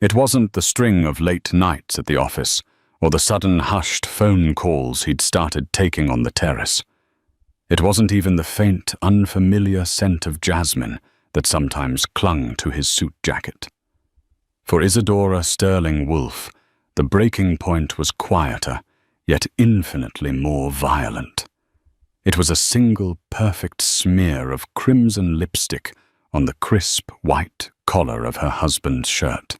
It wasn't the string of late nights at the office or the sudden hushed phone calls he'd started taking on the terrace. It wasn't even the faint, unfamiliar scent of jasmine that sometimes clung to his suit jacket. For Isidora Sterling Wolfe, the breaking point was quieter, yet infinitely more violent. It was a single perfect smear of crimson lipstick on the crisp white collar of her husband's shirt.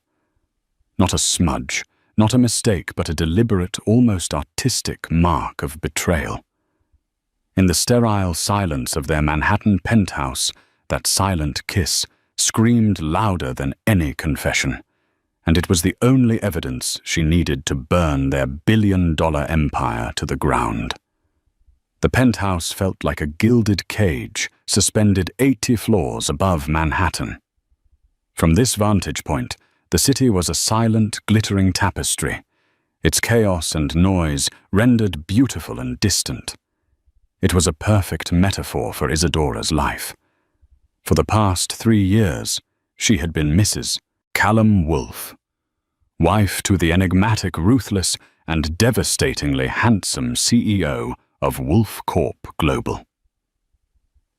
Not a smudge, not a mistake, but a deliberate, almost artistic mark of betrayal. In the sterile silence of their Manhattan penthouse, that silent kiss screamed louder than any confession, and it was the only evidence she needed to burn their billion-dollar empire to the ground. The penthouse felt like a gilded cage suspended 80 floors above Manhattan. From this vantage point, the city was a silent, glittering tapestry, its chaos and noise rendered beautiful and distant. It was a perfect metaphor for Isidora's life. For the past 3 years, she had been Mrs. Callum Wolfe, wife to the enigmatic, ruthless, and devastatingly handsome CEO of Wolfe Corp Global.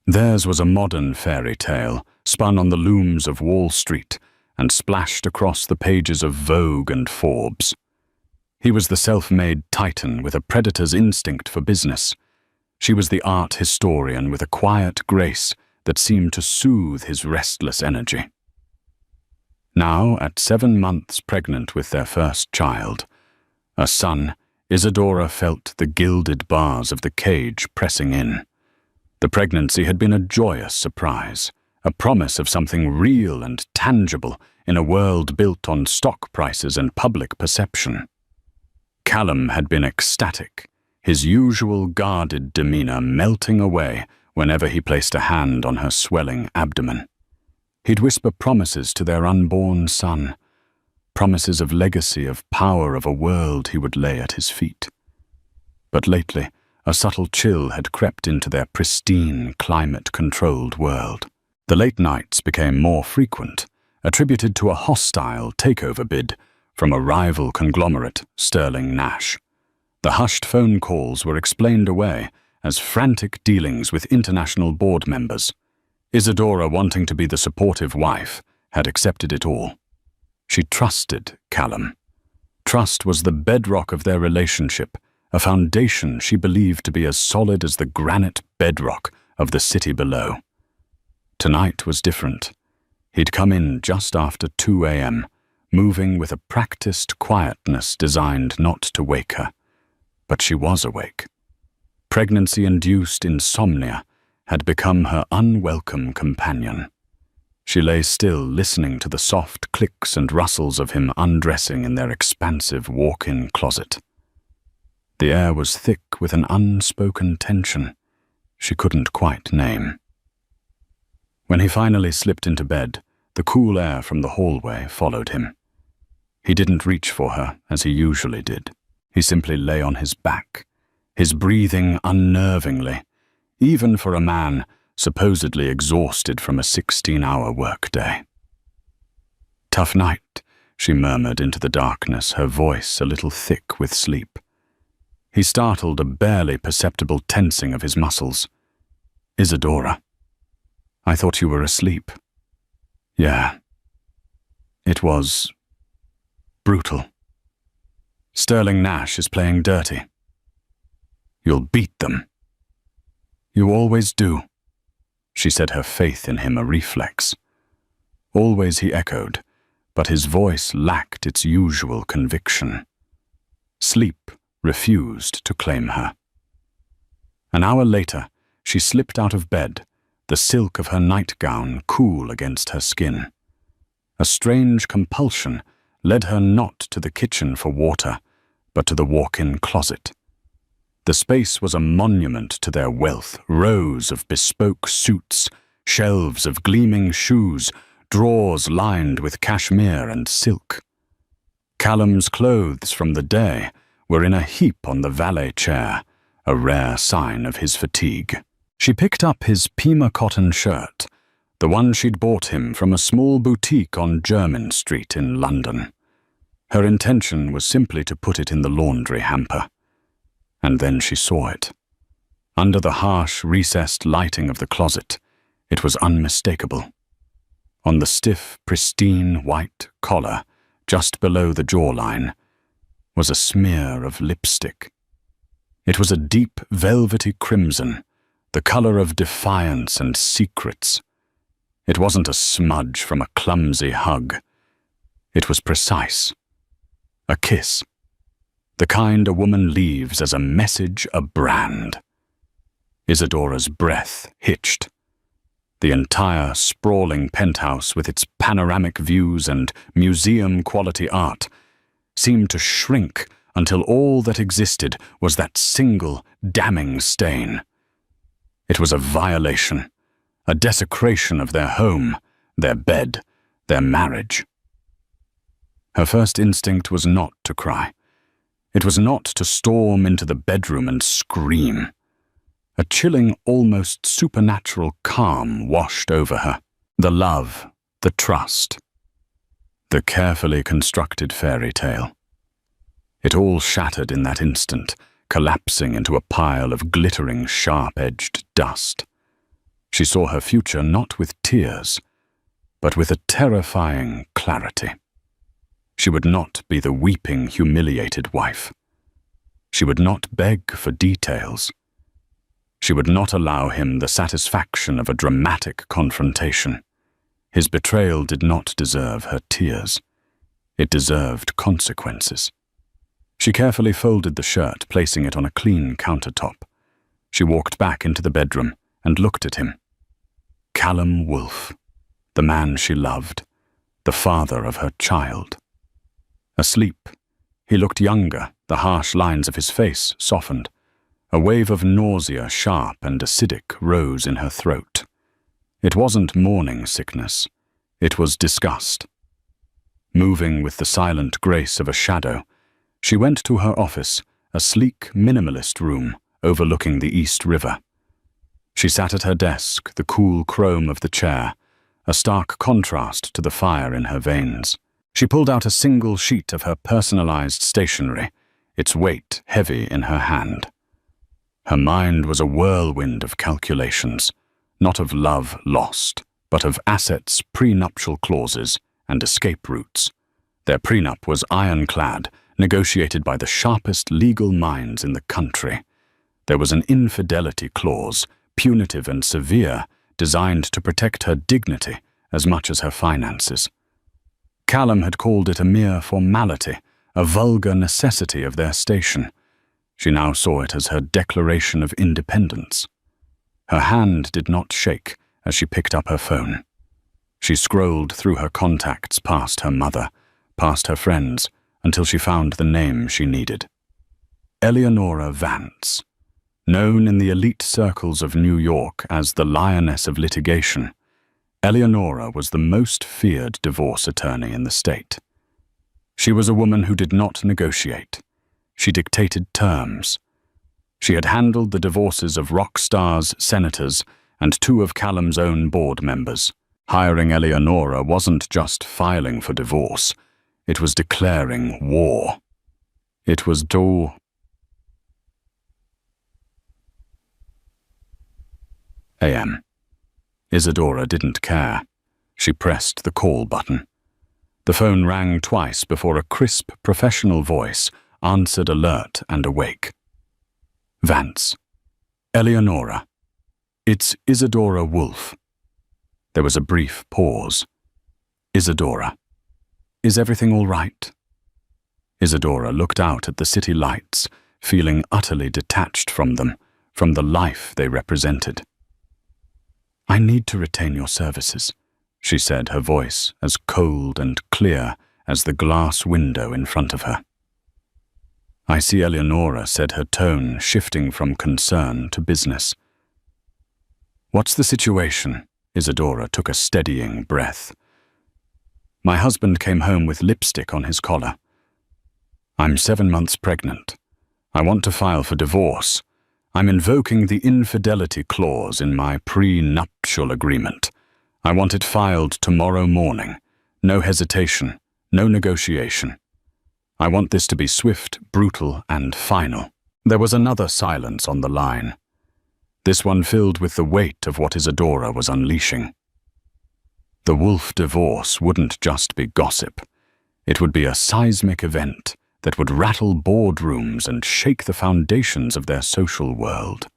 Theirs was a modern fairy tale, spun on the looms of Wall Street and splashed across the pages of Vogue and Forbes. He was the self-made titan with a predator's instinct for business. She was the art historian with a quiet grace that seemed to soothe his restless energy. Now, at 7 months pregnant with their first child, a son, Isidora felt the gilded bars of the cage pressing in. The pregnancy had been a joyous surprise, a promise of something real and tangible in a world built on stock prices and public perception. Callum had been ecstatic, his usual guarded demeanor melting away whenever he placed a hand on her swelling abdomen. He'd whisper promises to their unborn son, promises of legacy, of power, of a world he would lay at his feet. But lately, a subtle chill had crept into their pristine, climate-controlled world. The late nights became more frequent, attributed to a hostile takeover bid from a rival conglomerate, Sterling Nash. The hushed phone calls were explained away as frantic dealings with international board members. Isidora, wanting to be the supportive wife, had accepted it all. She trusted Callum. Trust was the bedrock of their relationship, a foundation she believed to be as solid as the granite bedrock of the city below. Tonight was different. He'd come in just after 2 a.m., moving with a practiced quietness designed not to wake her. But she was awake. Pregnancy-induced insomnia had become her unwelcome companion. She lay still, listening to the soft clicks and rustles of him undressing in their expansive walk-in closet. The air was thick with an unspoken tension she couldn't quite name. When he finally slipped into bed, the cool air from the hallway followed him. He didn't reach for her as he usually did. He simply lay on his back, his breathing unnervingly, even for a man supposedly exhausted from a 16-hour workday. "Tough night," she murmured into the darkness, her voice a little thick with sleep. He startled a barely perceptible tensing of his muscles. "Isidora, I thought you were asleep." "Yeah." It was brutal. "Sterling Nash is playing dirty." "You'll beat them." "You always do," she said, her faith in him a reflex. "Always," he echoed, but his voice lacked its usual conviction. Sleep refused to claim her. An hour later, she slipped out of bed, the silk of her nightgown cool against her skin. A strange compulsion led her not to the kitchen for water, but to the walk-in closet. The space was a monument to their wealth, rows of bespoke suits, shelves of gleaming shoes, drawers lined with cashmere and silk. Callum's clothes from the day were in a heap on the valet chair, a rare sign of his fatigue. She picked up his Pima cotton shirt, the one she'd bought him from a small boutique on Jermyn Street in London. Her intention was simply to put it in the laundry hamper. And then she saw it. Under the harsh, recessed lighting of the closet, it was unmistakable. On the stiff, pristine white collar, just below the jawline, was a smear of lipstick. It was a deep, velvety crimson, the color of defiance and secrets. It wasn't a smudge from a clumsy hug. It was precise. A kiss. The kind a woman leaves as a message, a brand. Isidora's breath hitched. The entire sprawling penthouse with its panoramic views and museum-quality art seemed to shrink until all that existed was that single, damning stain. It was a violation, a desecration of their home, their bed, their marriage. Her first instinct was not to cry. It was not to storm into the bedroom and scream. A chilling, almost supernatural calm washed over her. The love, the trust, the carefully constructed fairy tale. It all shattered in that instant, collapsing into a pile of glittering, sharp-edged dust. She saw her future not with tears, but with a terrifying clarity. She would not be the weeping, humiliated wife. She would not beg for details. She would not allow him the satisfaction of a dramatic confrontation. His betrayal did not deserve her tears. It deserved consequences. She carefully folded the shirt, placing it on a clean countertop. She walked back into the bedroom and looked at him. Callum Wolfe, the man she loved, the father of her child. Asleep, he looked younger, the harsh lines of his face softened. A wave of nausea, sharp and acidic, rose in her throat. It wasn't morning sickness. It was disgust. Moving with the silent grace of a shadow, she went to her office, a sleek, minimalist room overlooking the East River. She sat at her desk, the cool chrome of the chair, a stark contrast to the fire in her veins. She pulled out a single sheet of her personalized stationery, its weight heavy in her hand. Her mind was a whirlwind of calculations, not of love lost, but of assets, prenuptial clauses, and escape routes. Their prenup was ironclad, negotiated by the sharpest legal minds in the country. There was an infidelity clause, punitive and severe, designed to protect her dignity as much as her finances. Callum had called it a mere formality, a vulgar necessity of their station. She now saw it as her declaration of independence. Her hand did not shake as she picked up her phone. She scrolled through her contacts past her mother, past her friends, until she found the name she needed. Eleonora Vance, known in the elite circles of New York as the Lioness of Litigation, Eleonora was the most feared divorce attorney in the state. She was a woman who did not negotiate. She dictated terms. She had handled the divorces of rock stars, senators, and 2 of Callum's own board members. Hiring Eleonora wasn't just filing for divorce. It was declaring war. It was a.m. Isidora didn't care. She pressed the call button. The phone rang twice before a crisp, professional voice answered alert and awake. Vance. Eleonora. It's Isidora Wolfe. There was a brief pause. Isidora. Is everything all right? Isidora looked out at the city lights, feeling utterly detached from them, from the life they represented. I need to retain your services, she said, her voice as cold and clear as the glass window in front of her. I see Eleonora, said, her tone shifting from concern to business. What's the situation? Isidora took a steadying breath. My husband came home with lipstick on his collar. I'm 7 months pregnant. I want to file for divorce. I'm invoking the infidelity clause in my prenuptial agreement. I want it filed tomorrow morning. No hesitation, no negotiation. I want this to be swift, brutal, and final." There was another silence on the line, this one filled with the weight of what Isidora was unleashing. The Wolf divorce wouldn't just be gossip. It would be a seismic event that would rattle boardrooms and shake the foundations of their social world.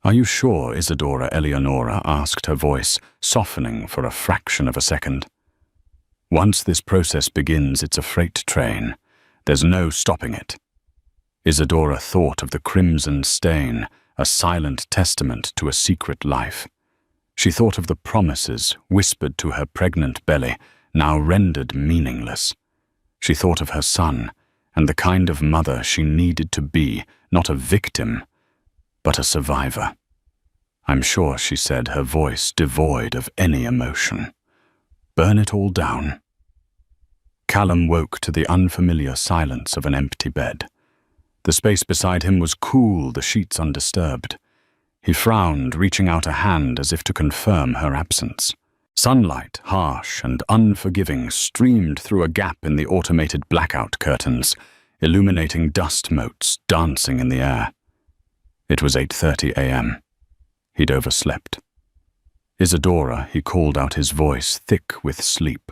"Are you sure, Isidora?" Eleonora asked, her voice softening for a fraction of a second. "Once this process begins, it's a freight train. There's no stopping it." Isidora thought of the crimson stain, a silent testament to a secret life. She thought of the promises whispered to her pregnant belly, now rendered meaningless. She thought of her son, and the kind of mother she needed to be, not a victim, but a survivor. "I'm sure," she said, her voice devoid of any emotion. "Burn it all down." Callum woke to the unfamiliar silence of an empty bed. The space beside him was cool, the sheets undisturbed. He frowned, reaching out a hand as if to confirm her absence. Sunlight, harsh and unforgiving, streamed through a gap in the automated blackout curtains, illuminating dust motes dancing in the air. It was 8:30 a.m. He'd overslept. "Isidora," he called out, his voice thick with sleep.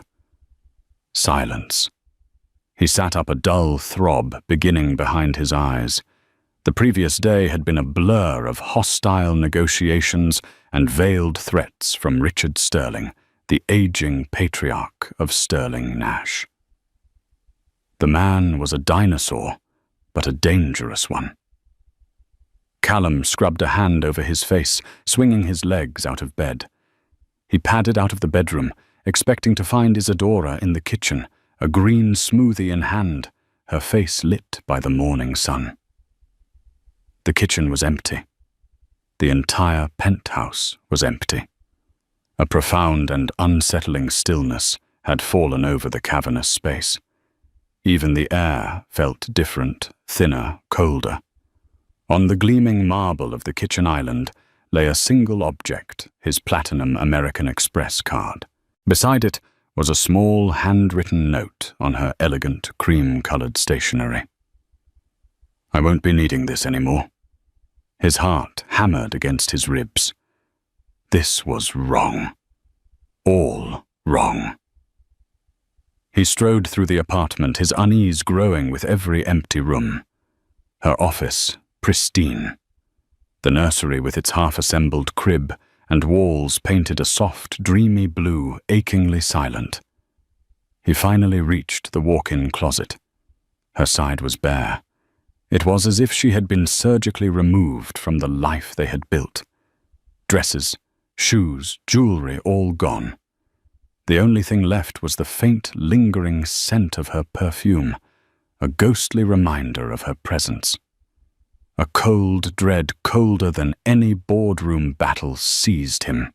Silence. He sat up, a dull throb beginning behind his eyes. The previous day had been a blur of hostile negotiations and veiled threats from Richard Sterling, the aging patriarch of Sterling Nash. The man was a dinosaur, but a dangerous one. Callum scrubbed a hand over his face, swinging his legs out of bed. He padded out of the bedroom, expecting to find Isidora in the kitchen, a green smoothie in hand, her face lit by the morning sun. The kitchen was empty. The entire penthouse was empty. A profound and unsettling stillness had fallen over the cavernous space. Even the air felt different, thinner, colder. On the gleaming marble of the kitchen island lay a single object, his platinum American Express card. Beside it was a small handwritten note on her elegant cream-colored stationery. "I won't be needing this anymore." His heart hammered against his ribs. This was wrong. All wrong. He strode through the apartment, his unease growing with every empty room. Her office, pristine. The nursery with its half-assembled crib and walls painted a soft, dreamy blue, achingly silent. He finally reached the walk-in closet. Her side was bare. It was as if she had been surgically removed from the life they had built. Dresses, shoes, jewelry, all gone. The only thing left was the faint, lingering scent of her perfume, a ghostly reminder of her presence. A cold dread colder than any boardroom battle seized him.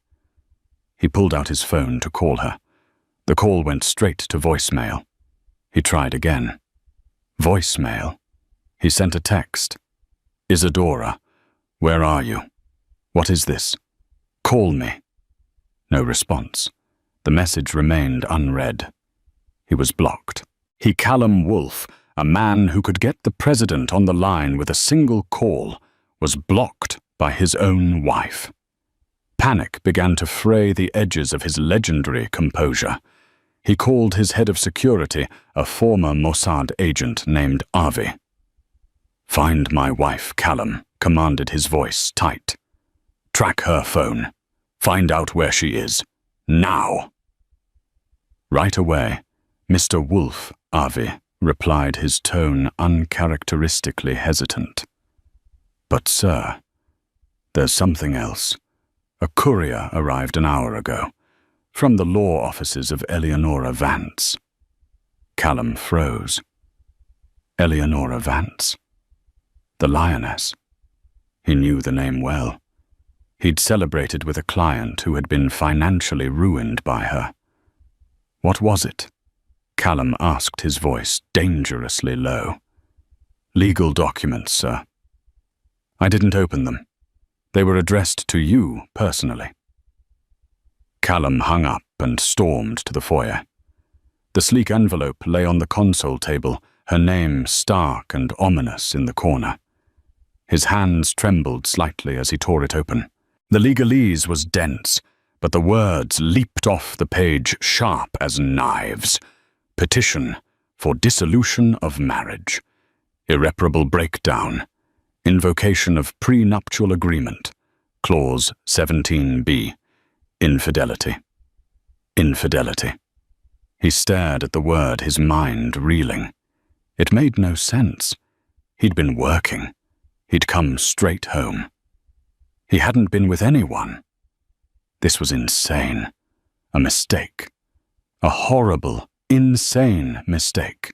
He pulled out his phone to call her. The call went straight to voicemail. He tried again. Voicemail. He sent a text. "Isidora, where are you? What is this? Call me." No response. The message remained unread. He was blocked. Callum Wolf, a man who could get the president on the line with a single call, was blocked by his own wife. Panic began to fray the edges of his legendary composure. He called his head of security, a former Mossad agent named Avi. "Find my wife, Callum," commanded his voice tight. "Track her phone. Find out where she is. Now!" Right away, "Mr. Wolf, Avi," replied, his tone uncharacteristically hesitant. "But, sir, there's something else. A courier arrived an hour ago, from the law offices of Eleonora Vance." Callum froze. Eleonora Vance? The lioness. He knew the name well. He'd celebrated with a client who had been financially ruined by her. What was it? Callum asked, his voice dangerously low. "Legal documents, sir." "I didn't open them. They were addressed to you personally." Callum hung up and stormed to the foyer. The sleek envelope lay on the console table, her name stark and ominous in the corner. His hands trembled slightly as he tore it open. The legalese was dense, but the words leaped off the page sharp as knives. Petition for dissolution of marriage. Irreparable breakdown. Invocation of prenuptial agreement. Clause 17b. Infidelity. Infidelity. He stared at the word, his mind reeling. It made no sense. He'd been working. He'd come straight home. He hadn't been with anyone. This was insane. A mistake. A horrible, insane mistake.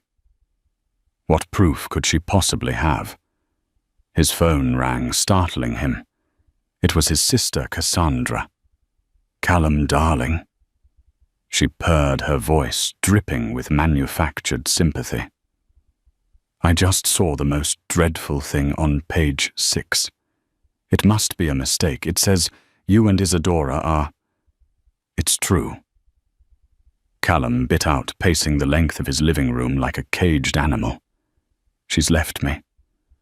What proof could she possibly have? His phone rang, startling him. It was his sister, Cassandra. Callum, darling. She purred, her voice dripping with manufactured sympathy. I just saw the most dreadful thing on page 6. It must be a mistake. It says you and Isidora are... It's true. Callum bit out, pacing the length of his living room like a caged animal. She's left me.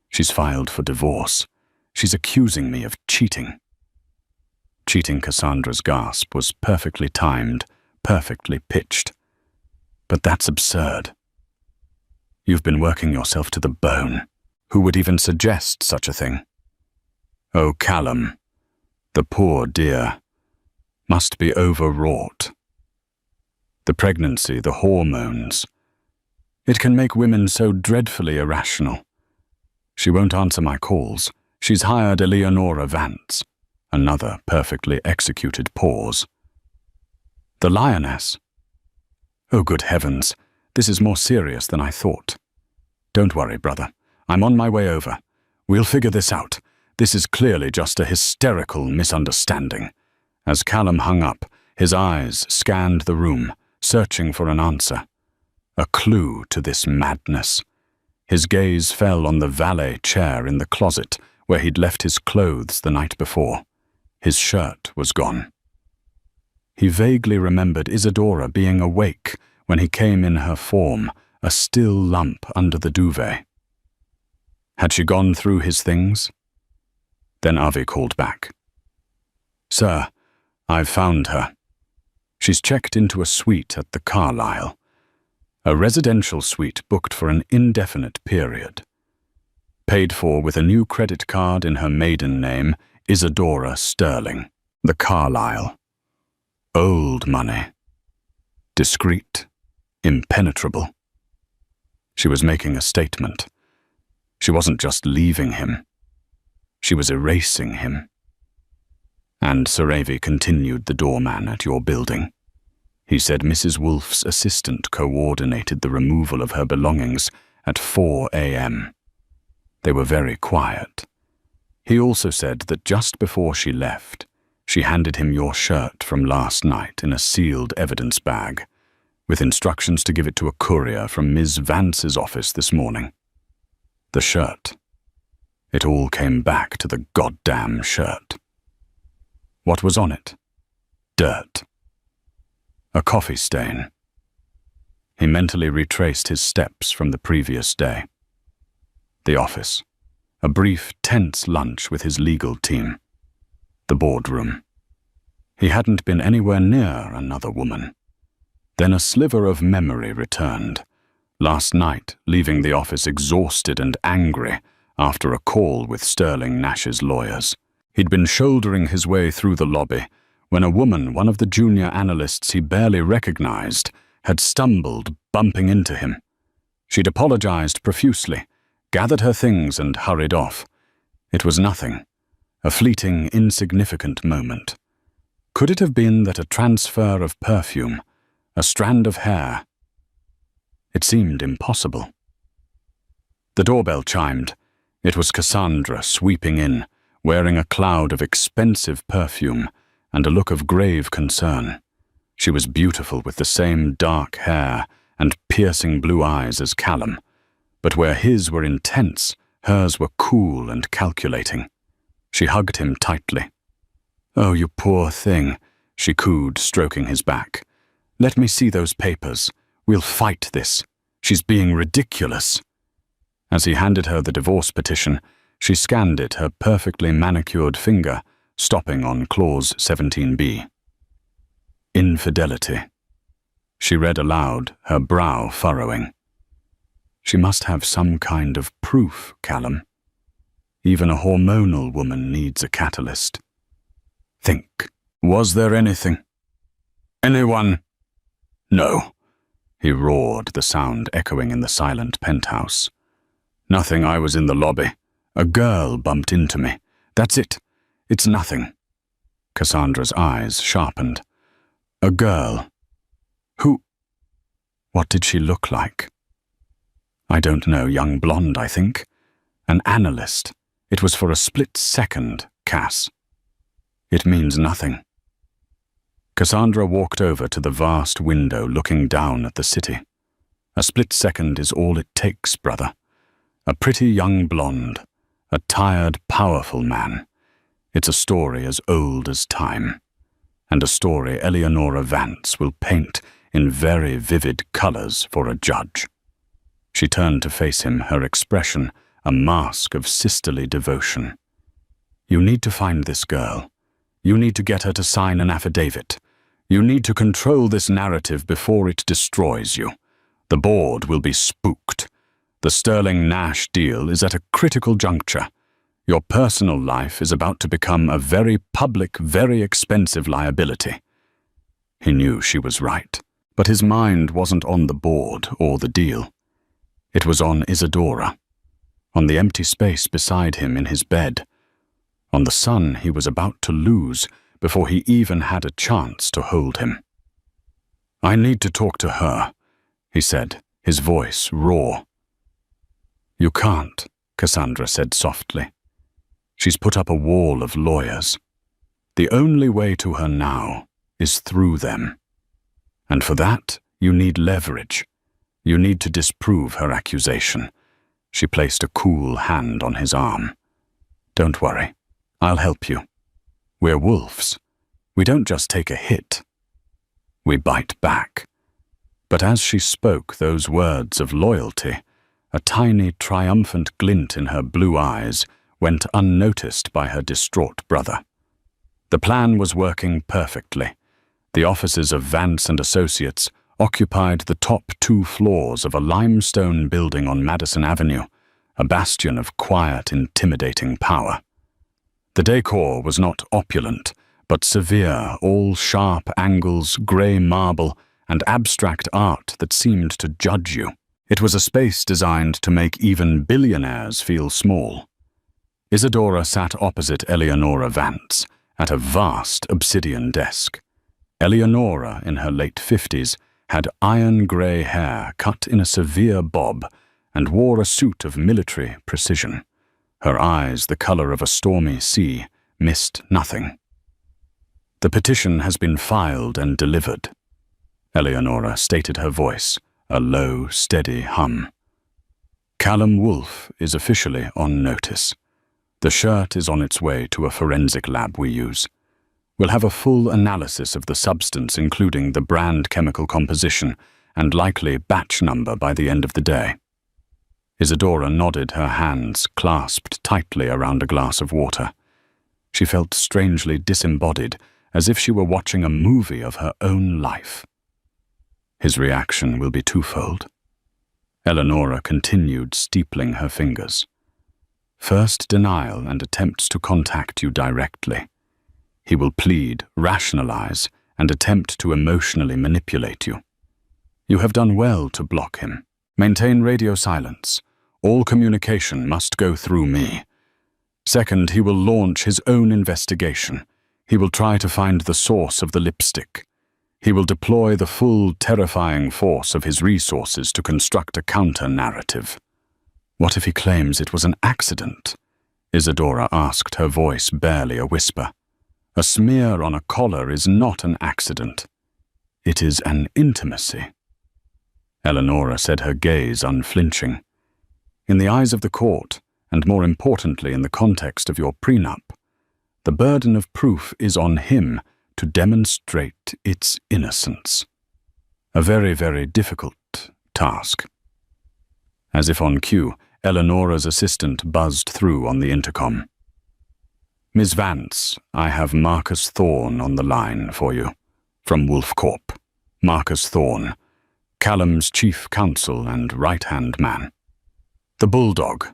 She's filed for divorce. She's accusing me of cheating. Cheating Cassandra's gasp was perfectly timed, perfectly pitched. But that's absurd. You've been working yourself to the bone. Who would even suggest such a thing? Oh, Callum, the poor dear, must be overwrought. The pregnancy, the hormones. It can make women so dreadfully irrational. She won't answer my calls. She's hired Eleonora Vance. Another perfectly executed pause. The lioness. Oh, good heavens, this is more serious than I thought. Don't worry, brother. I'm on my way over. We'll figure this out. This is clearly just a hysterical misunderstanding. As Callum hung up, his eyes scanned the room, searching for an answer. A clue to this madness. His gaze fell on the valet chair in the closet where he'd left his clothes the night before. His shirt was gone. He vaguely remembered Isidora being awake when he came in her form, a still lump under the duvet. Had she gone through his things? Then Avi called back. Sir, I've found her. She's checked into a suite at the Carlisle. A residential suite booked for an indefinite period. Paid for with a new credit card in her maiden name, Isidora Sterling. The Carlisle. Old money. Discreet. Impenetrable. She was making a statement. She wasn't just leaving him. She was erasing him. And Sir Avi continued, the doorman at your building. He said Mrs. Wolfe's assistant coordinated the removal of her belongings at 4 a.m. They were very quiet. He also said that just before she left, she handed him your shirt from last night in a sealed evidence bag, with instructions to give it to a courier from Ms. Vance's office this morning. The shirt. It all came back to the goddamn shirt. What was on it? Dirt. A coffee stain. He mentally retraced his steps from the previous day. The office. A brief, tense lunch with his legal team. The boardroom. He hadn't been anywhere near another woman. Then a sliver of memory returned. Last night, leaving the office exhausted and angry after a call with Sterling Nash's lawyers. He'd been shouldering his way through the lobby when a woman, one of the junior analysts he barely recognized, had stumbled, bumping into him. She'd apologized profusely, gathered her things and hurried off. It was nothing. A fleeting, insignificant moment. Could it have been that a transfer of perfume, a strand of hair? It seemed impossible. The doorbell chimed. It was Cassandra sweeping in, wearing a cloud of expensive perfume and a look of grave concern. She was beautiful with the same dark hair and piercing blue eyes as Callum, but where his were intense, hers were cool and calculating. She hugged him tightly. "Oh, you poor thing," she cooed, stroking his back. "Let me see those papers. We'll fight this." She's being ridiculous. As he handed her the divorce petition, she scanned it, her perfectly manicured finger stopping on clause 17b. Infidelity. She read aloud, her brow furrowing. She must have some kind of proof, Callum. Even a hormonal woman needs a catalyst. Think. Was there anything? Anyone? No, he roared, the sound echoing in the silent penthouse. Nothing. I was in the lobby. A girl bumped into me. That's it. It's nothing. Cassandra's eyes sharpened. A girl. Who? What did she look like? I don't know, young blonde, I think. An analyst. It was for a split second, Cass. It means nothing. Cassandra walked over to the vast window looking down at the city. A split second is all it takes, brother. A pretty young blonde. A tired, powerful man. It's a story as old as time. And a story Eleonora Vance will paint in very vivid colors for a judge. She turned to face him, her expression a mask of sisterly devotion. You need to find this girl. You need to get her to sign an affidavit. You need to control this narrative before it destroys you. The board will be spooked. The Sterling Nash deal is at a critical juncture. Your personal life is about to become a very public, very expensive liability. He knew she was right, but his mind wasn't on the board or the deal. It was on Isidora, on the empty space beside him in his bed, on the son he was about to lose before he even had a chance to hold him. I need to talk to her, he said, his voice raw. You can't, Cassandra said softly. She's put up a wall of lawyers. The only way to her now is through them. And for that, you need leverage. You need to disprove her accusation. She placed a cool hand on his arm. Don't worry, I'll help you. We're wolves. We don't just take a hit. We bite back. But as she spoke those words of loyalty, a tiny triumphant glint in her blue eyes went unnoticed by her distraught brother. The plan was working perfectly. The offices of Vance and Associates occupied the top 2 floors of a limestone building on Madison Avenue, a bastion of quiet, intimidating power. The decor was not opulent, but severe, all sharp angles, grey marble, and abstract art that seemed to judge you. It was a space designed to make even billionaires feel small. Isidora sat opposite Eleonora Vance, at a vast obsidian desk. Eleonora, in her late 50s, had iron-grey hair cut in a severe bob and wore a suit of military precision. Her eyes, the color of a stormy sea, missed nothing. The petition has been filed and delivered. Eleonora stated, her voice a low, steady hum. Callum Wolfe is officially on notice. The shirt is on its way to a forensic lab we use. We'll have a full analysis of the substance, including the brand chemical composition and likely batch number by the end of the day. Isidora nodded, her hands clasped tightly around a glass of water. She felt strangely disembodied, as if she were watching a movie of her own life. His reaction will be twofold. Eleonora continued, steepling her fingers. First, denial and attempts to contact you directly. He will plead, rationalize, and attempt to emotionally manipulate you. You have done well to block him. Maintain radio silence. All communication must go through me. Second, he will launch his own investigation. He will try to find the source of the lipstick. He will deploy the full, terrifying force of his resources to construct a counter-narrative. What if he claims it was an accident? Isidora asked, her voice barely a whisper. A smear on a collar is not an accident. It is an intimacy. Eleonora said, her gaze unflinching. In the eyes of the court, and more importantly in the context of your prenup, the burden of proof is on him to demonstrate its innocence. A very, very difficult task. As if on cue, Eleonora's assistant buzzed through on the intercom. "Miss Vance, I have Marcus Thorne on the line for you. From Wolf Corp. Marcus Thorne, Callum's chief counsel and right-hand man. The bulldog."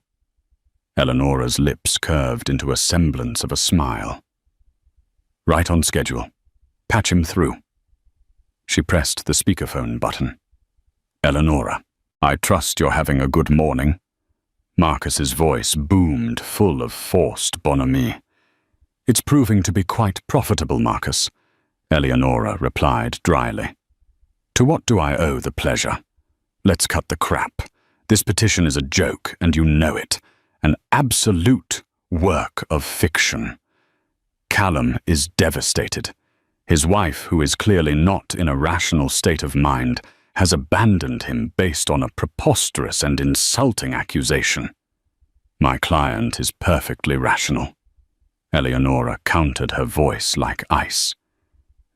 Eleonora's lips curved into a semblance of a smile. "Right on schedule. Patch him through." She pressed the speakerphone button. "Eleonora, I trust you're having a good morning." Marcus's voice boomed, full of forced bonhomie. "It's proving to be quite profitable, Marcus," Eleonora replied dryly. "To what do I owe the pleasure? Let's cut the crap. This petition is a joke, and you know it. An absolute work of fiction. Callum is devastated. His wife, who is clearly not in a rational state of mind, has abandoned him based on a preposterous and insulting accusation. My client is perfectly rational." Eleonora countered her voice like ice.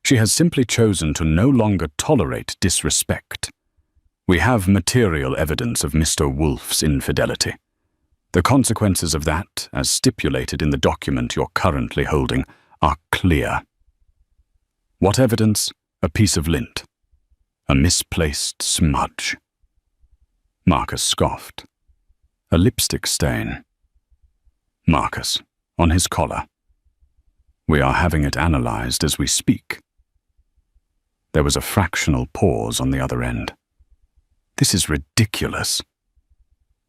"She has simply chosen to no longer tolerate disrespect. We have material evidence of Mr. Wolf's infidelity. The consequences of that, as stipulated in the document you're currently holding, are clear." "What evidence? A piece of lint. A misplaced smudge." Marcus scoffed. "A lipstick stain." "Marcus, on his collar. We are having it analyzed as we speak." There was a fractional pause on the other end. "This is ridiculous."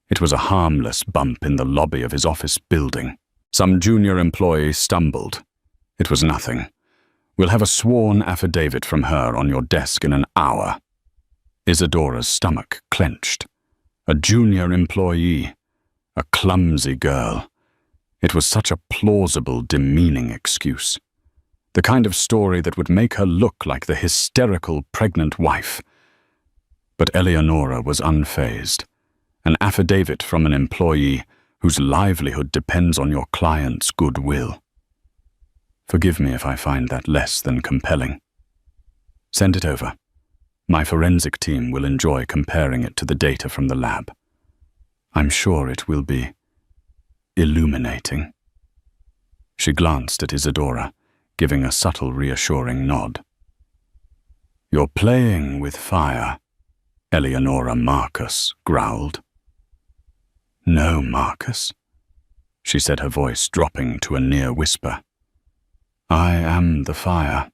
It was a harmless bump in the lobby of his office building. Some junior employee stumbled. It was nothing. We'll have a sworn affidavit from her on your desk in an hour. Isidora's stomach clenched. A junior employee. A clumsy girl. It was such a plausible, demeaning excuse. The kind of story that would make her look like the hysterical pregnant wife. But Eleonora was unfazed. An affidavit from an employee whose livelihood depends on your client's goodwill. Forgive me if I find that less than compelling. Send it over. My forensic team will enjoy comparing it to the data from the lab. I'm sure it will be illuminating." She glanced at Isidora, giving a subtle, reassuring nod. "You're playing with fire," Eleonora Marcus growled. "No, Marcus," she said, her voice dropping to a near whisper. "I am the fire."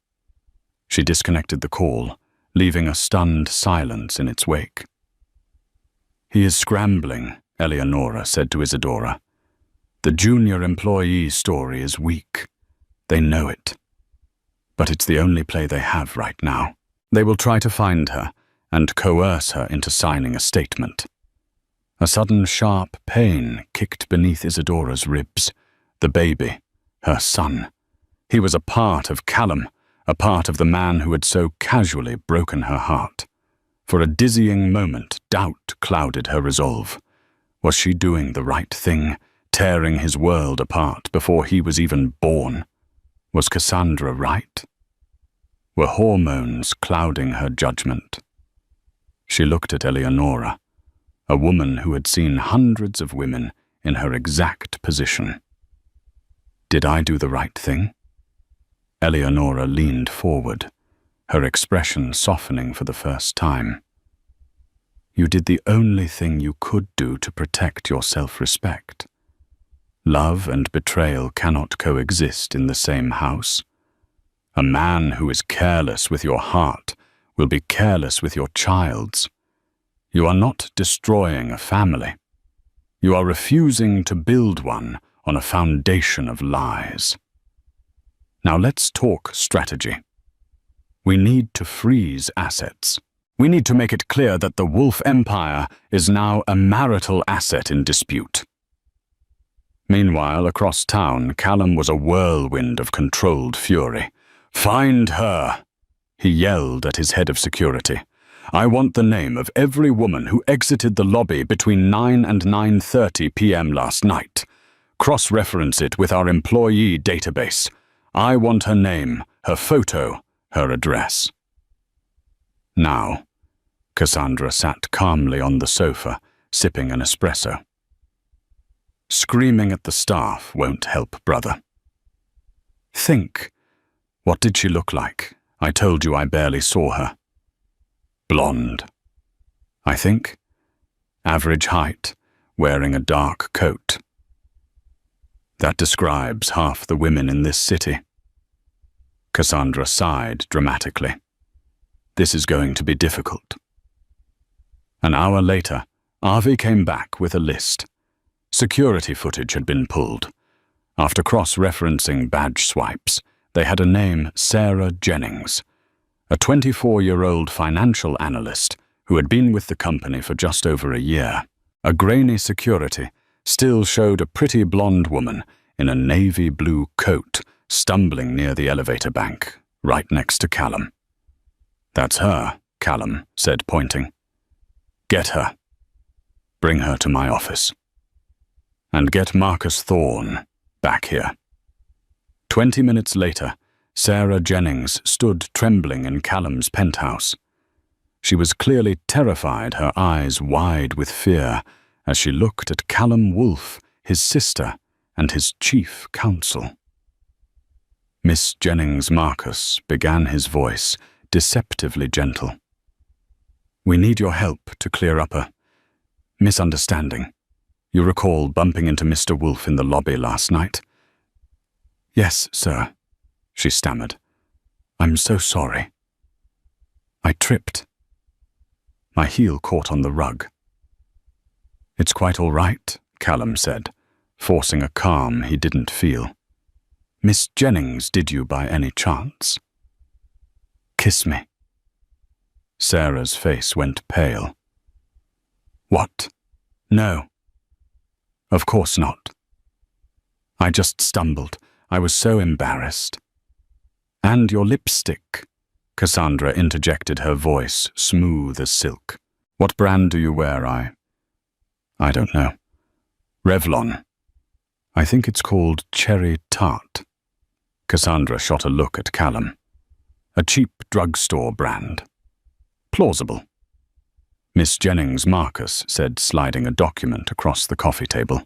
She disconnected the call, leaving a stunned silence in its wake. "He is scrambling," Eleonora said to Isidora. "The junior employee story is weak. They know it. But it's the only play they have right now. They will try to find her and coerce her into signing a statement." A sudden sharp pain kicked beneath Isidora's ribs. The baby, her son. He was a part of Callum, a part of the man who had so casually broken her heart. For a dizzying moment, doubt clouded her resolve. Was she doing the right thing, tearing his world apart before he was even born? Was Cassandra right? Were hormones clouding her judgment? She looked at Eleonora, a woman who had seen hundreds of women in her exact position. Did I do the right thing? Eleonora leaned forward, her expression softening for the first time. You did the only thing you could do to protect your self-respect. Love and betrayal cannot coexist in the same house. A man who is careless with your heart will be careless with your child's. You are not destroying a family. You are refusing to build one on a foundation of lies. Now let's talk strategy. We need to freeze assets. We need to make it clear that the Wolf Empire is now a marital asset in dispute. Meanwhile, across town, Callum was a whirlwind of controlled fury. "Find her!" he yelled at his head of security. "I want the name of every woman who exited the lobby between 9 and 9:30 p.m. last night. Cross-reference it with our employee database. I want her name, her photo, her address." Now, Cassandra sat calmly on the sofa, sipping an espresso. Screaming at the staff won't help, brother. Think. What did she look like? I told you I barely saw her. Blonde, I think. Average height, wearing a dark coat. That describes half the women in this city. Cassandra sighed dramatically. This is going to be difficult. An hour later, Avi came back with a list. Security footage had been pulled. After cross-referencing badge swipes, they had a name, Sarah Jennings, a 24-year-old financial analyst who had been with the company for just over a year. A grainy security still showed a pretty blonde woman in a navy blue coat stumbling near the elevator bank, right next to Callum. That's her, Callum said, pointing. Get her. Bring her to my office. And get Marcus Thorne back here. 20 minutes later, Sarah Jennings stood trembling in Callum's penthouse. She was clearly terrified, her eyes wide with fear, as she looked at Callum Wolfe, his sister, and his chief counsel. Miss Jennings, Marcus, began his voice, deceptively gentle. We need your help to clear up a misunderstanding. You recall bumping into Mr. Wolfe in the lobby last night? Yes, sir, she stammered. I'm so sorry. I tripped. My heel caught on the rug. It's quite all right, Callum said, forcing a calm he didn't feel. Miss Jennings, did you by any chance? Kiss me. Sarah's face went pale. What? No. Of course not. I just stumbled. I was so embarrassed. And your lipstick, Cassandra interjected, her voice smooth as silk. What brand do you wear? I don't know. Revlon. I think it's called Cherry Tart. Cassandra shot a look at Callum. A cheap drugstore brand. Plausible. Miss Jennings, Marcus said, sliding a document across the coffee table.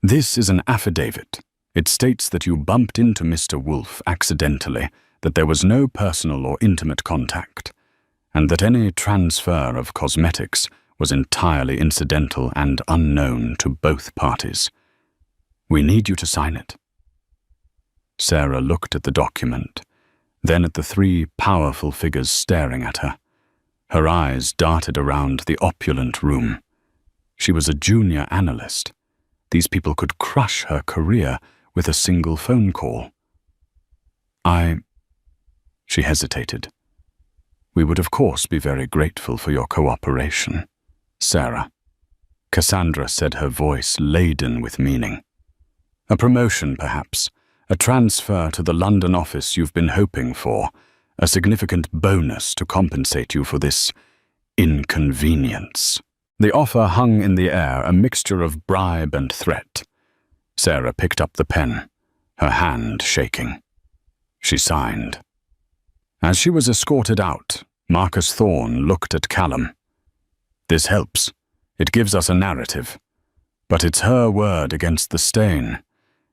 This is an affidavit. It states that you bumped into Mr. Wolfe accidentally, that there was no personal or intimate contact, and that any transfer of cosmetics was entirely incidental and unknown to both parties. We need you to sign it. Sarah looked at the document, then at the three powerful figures staring at her. Her eyes darted around the opulent room. She was a junior analyst. These people could crush her career with a single phone call. She hesitated. We would of course be very grateful for your cooperation, Sarah. Cassandra said, her voice laden with meaning. A promotion, perhaps. A transfer to the London office you've been hoping for. A significant bonus to compensate you for this inconvenience. The offer hung in the air, a mixture of bribe and threat. Sarah picked up the pen, her hand shaking. She signed. As she was escorted out, Marcus Thorne looked at Callum. This helps. It gives us a narrative. But it's her word against the stain.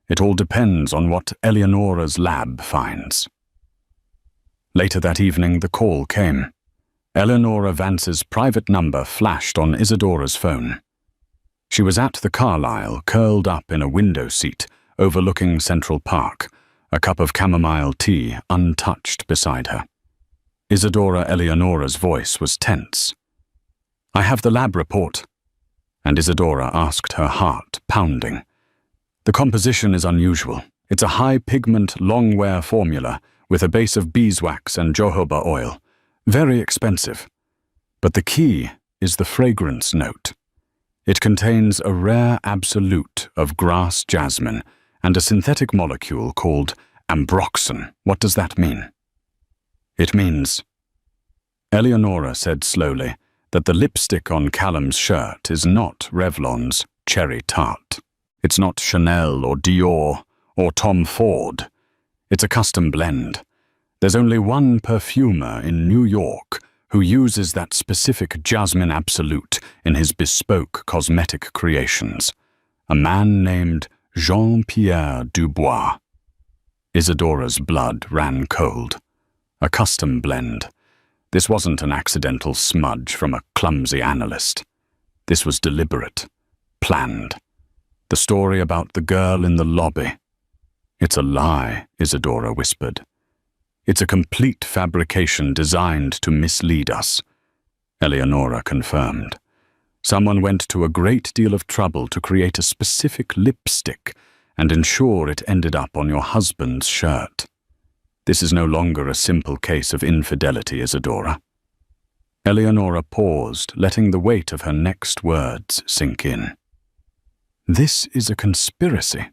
It all depends on what Eleonora's lab finds. Later that evening, the call came. Eleonora Vance's private number flashed on Isidora's phone. She was at the Carlisle, curled up in a window seat, overlooking Central Park, a cup of chamomile tea untouched beside her. Isidora Eleonora's voice was tense. I have the lab report. And Isidora asked, her heart pounding. The composition is unusual. It's a high-pigment, long-wear formula with a base of beeswax and jojoba oil. Very expensive. But the key is the fragrance note. It contains a rare absolute of grass jasmine and a synthetic molecule called ambroxan. What does that mean? It means, Eleonora said slowly, that the lipstick on Callum's shirt is not Revlon's Cherry Tart. It's not Chanel or Dior or Tom Ford. It's a custom blend. There's only one perfumer in New York who uses that specific jasmine absolute in his bespoke cosmetic creations. A man named Jean-Pierre Dubois. Isidora's blood ran cold. A custom blend. This wasn't an accidental smudge from a clumsy analyst. This was deliberate, planned. The story about the girl in the lobby. It's a lie, Isidora whispered. It's a complete fabrication designed to mislead us. Eleonora confirmed. Someone went to a great deal of trouble to create a specific lipstick and ensure it ended up on your husband's shirt. This is no longer a simple case of infidelity, Isidora. Eleonora paused, letting the weight of her next words sink in. This is a conspiracy.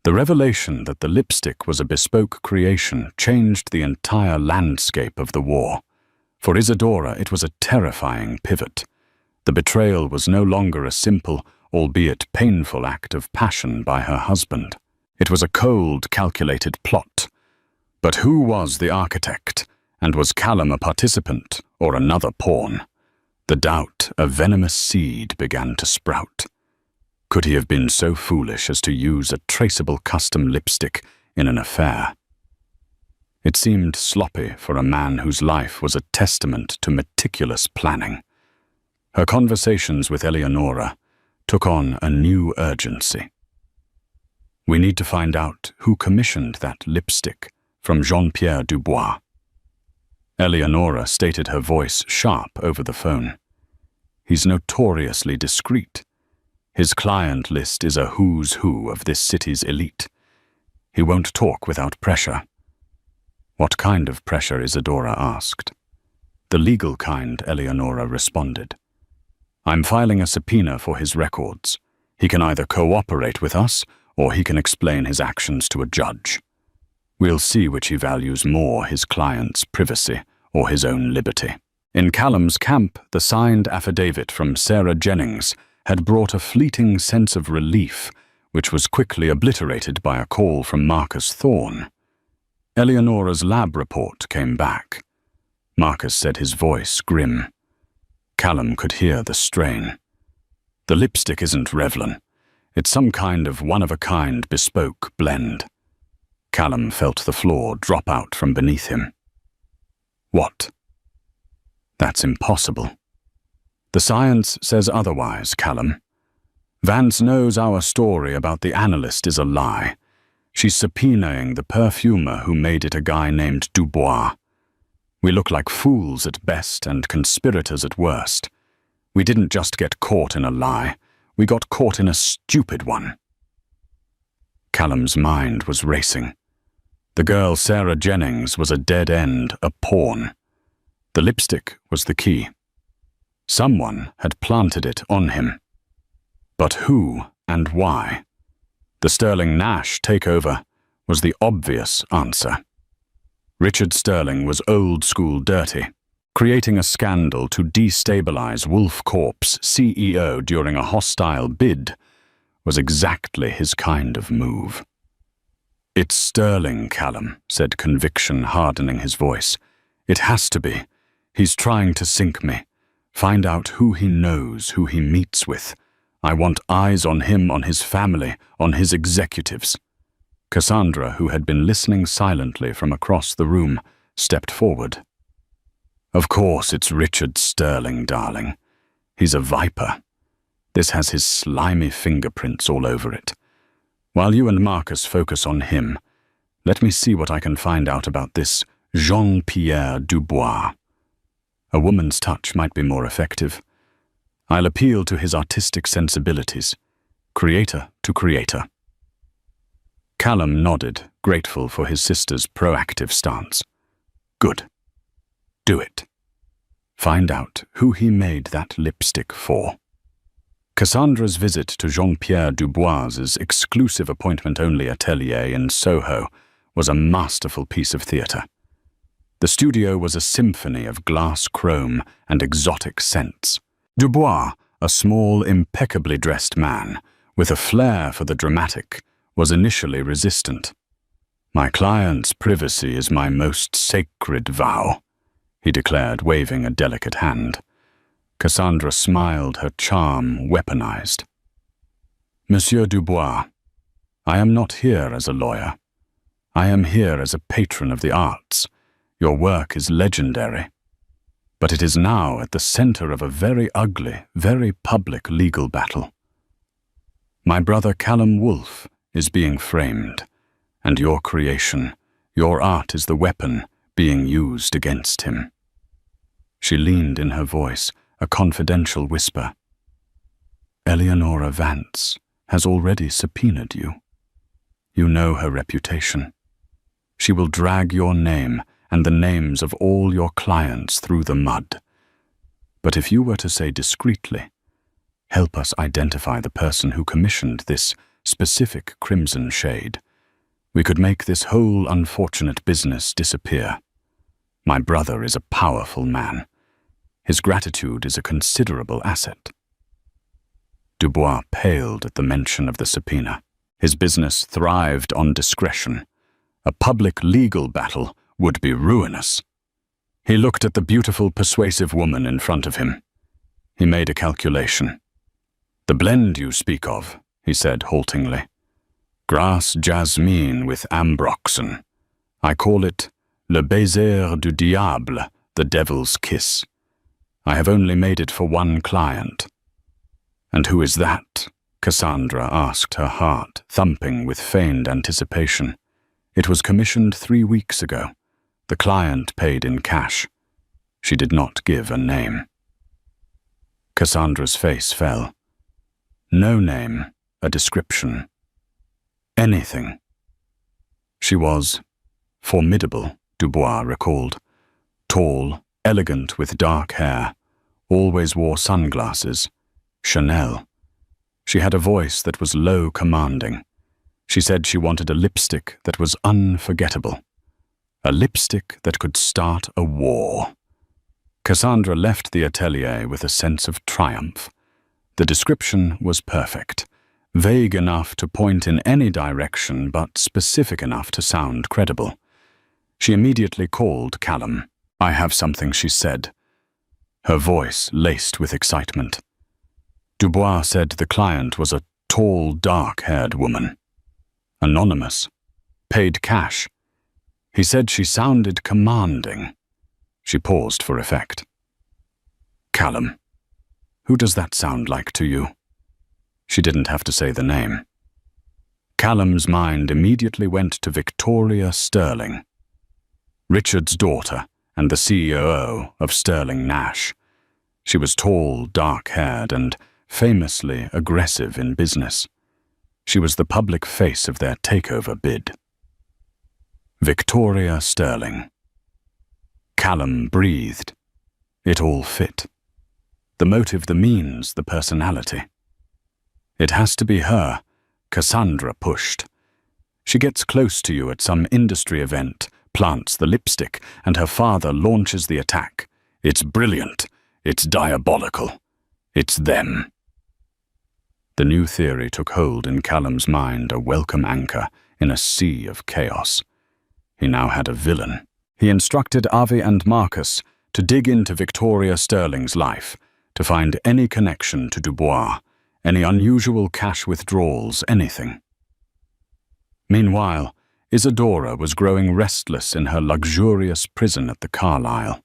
The revelation that the lipstick was a bespoke creation changed the entire landscape of the war. For Isidora, it was a terrifying pivot. The betrayal was no longer a simple, albeit painful act of passion by her husband. It was a cold, calculated plot. But who was the architect? And was Callum a participant or another pawn? The doubt, a venomous seed, began to sprout. Could he have been so foolish as to use a traceable custom lipstick in an affair? It seemed sloppy for a man whose life was a testament to meticulous planning. Her conversations with Eleonora took on a new urgency. We need to find out who commissioned that lipstick from Jean-Pierre Dubois. Eleonora stated, her voice sharp over the phone. He's notoriously discreet. His client list is a who's who of this city's elite. He won't talk without pressure. What kind of pressure? Isidora asked. The legal kind, Eleonora responded. I'm filing a subpoena for his records. He can either cooperate with us, or he can explain his actions to a judge. We'll see which he values more, his client's privacy or his own liberty. In Callum's camp, the signed affidavit from Sarah Jennings had brought a fleeting sense of relief, which was quickly obliterated by a call from Marcus Thorne. Eleonora's lab report came back. Marcus said, his voice grim. Callum could hear the strain. The lipstick isn't Revlon. It's some kind of one-of-a-kind bespoke blend. Callum felt the floor drop out from beneath him. What? That's impossible. The science says otherwise, Callum. Vance knows our story about the analyst is a lie. She's subpoenaing the perfumer who made it a guy named Dubois. We look like fools at best and conspirators at worst. We didn't just get caught in a lie. We got caught in a stupid one. Callum's mind was racing. The girl Sarah Jennings was a dead end, a pawn. The lipstick was the key. Someone had planted it on him. But who and why? The Sterling Nash takeover was the obvious answer. Richard Sterling was old-school dirty, creating a scandal to destabilize Wolf Corp's CEO during a hostile bid was exactly his kind of move. It's Sterling, Callum, said conviction hardening his voice. It has to be. He's trying to sink me. Find out who he knows, who he meets with. I want eyes on him, on his family, on his executives. Cassandra, who had been listening silently from across the room, stepped forward. Of course it's Richard Sterling, darling. He's a viper. This has his slimy fingerprints all over it. While you and Marcus focus on him, let me see what I can find out about this Jean-Pierre Dubois. A woman's touch might be more effective. I'll appeal to his artistic sensibilities, creator to creator. Callum nodded, grateful for his sister's proactive stance. Good. Do it. Find out who he made that lipstick for. Cassandra's visit to Jean-Pierre Dubois's exclusive appointment-only atelier in Soho was a masterful piece of theatre. The studio was a symphony of glass chrome and exotic scents. Dubois, a small, impeccably dressed man, with a flair for the dramatic, was initially resistant. My client's privacy is my most sacred vow, he declared, waving a delicate hand. Cassandra smiled, her charm weaponized. Monsieur Dubois, I am not here as a lawyer. I am here as a patron of the arts. Your work is legendary. But it is now at the center of a very ugly, very public legal battle. My brother Callum Wolfe is being framed, and your creation, your art is the weapon being used against him. She leaned in her voice, a confidential whisper. Eleonora Vance has already subpoenaed you. You know her reputation. She will drag your name and the names of all your clients through the mud. But if you were to say discreetly, help us identify the person who commissioned this specific crimson shade, we could make this whole unfortunate business disappear. My brother is a powerful man. His gratitude is a considerable asset. Dubois paled at the mention of the subpoena. His business thrived on discretion. A public legal battle would be ruinous. He looked at the beautiful, persuasive woman in front of him. He made a calculation. The blend you speak of, he said haltingly. Grass jasmine with ambroxan. I call it le baiser du diable, the devil's kiss. I have only made it for one client. And who is that? Cassandra asked, her heart thumping with feigned anticipation. It was commissioned 3 weeks ago. The client paid in cash. She did not give a name. Cassandra's face fell. No name, a description. Anything. She was formidable, Dubois recalled. Tall, elegant with dark hair, always wore sunglasses. Chanel. She had a voice that was low commanding. She said she wanted a lipstick that was unforgettable. A lipstick that could start a war. Cassandra left the atelier with a sense of triumph. The description was perfect, vague enough to point in any direction but specific enough to sound credible. She immediately called Callum. I have something, she said, her voice laced with excitement. Dubois said the client was a tall, dark-haired woman. Anonymous. Paid cash. He said she sounded commanding. She paused for effect. Callum. Who does that sound like to you? She didn't have to say the name. Callum's mind immediately went to Victoria Sterling, Richard's daughter and the CEO of Sterling Nash. She was tall, dark-haired, and famously aggressive in business. She was the public face of their takeover bid. Victoria Sterling. Callum breathed. It all fit. The motive, the means, the personality. It has to be her, Cassandra pushed. She gets close to you at some industry event, plants the lipstick, and her father launches the attack. It's brilliant. It's diabolical. It's them. The new theory took hold in Callum's mind, a welcome anchor in a sea of chaos. He now had a villain. He instructed Avi and Marcus to dig into Victoria Sterling's life, to find any connection to Dubois, any unusual cash withdrawals, anything. Meanwhile, Isidora was growing restless in her luxurious prison at the Carlisle.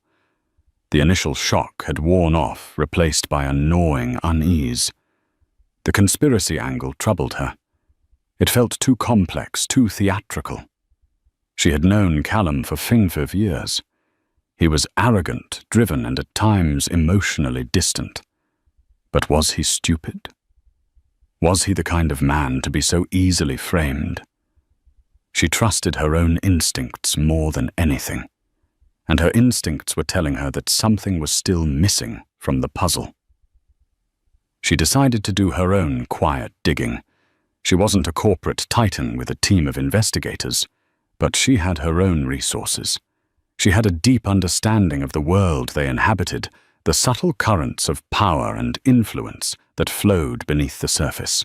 The initial shock had worn off, replaced by a gnawing unease. The conspiracy angle troubled her. It felt too complex, too theatrical. She had known Callum for 5 years. He was arrogant, driven, and at times emotionally distant. But was he stupid? Was he the kind of man to be so easily framed? She trusted her own instincts more than anything, and her instincts were telling her that something was still missing from the puzzle. She decided to do her own quiet digging. She wasn't a corporate titan with a team of investigators, but she had her own resources. She had a deep understanding of the world they inhabited, the subtle currents of power and influence that flowed beneath the surface.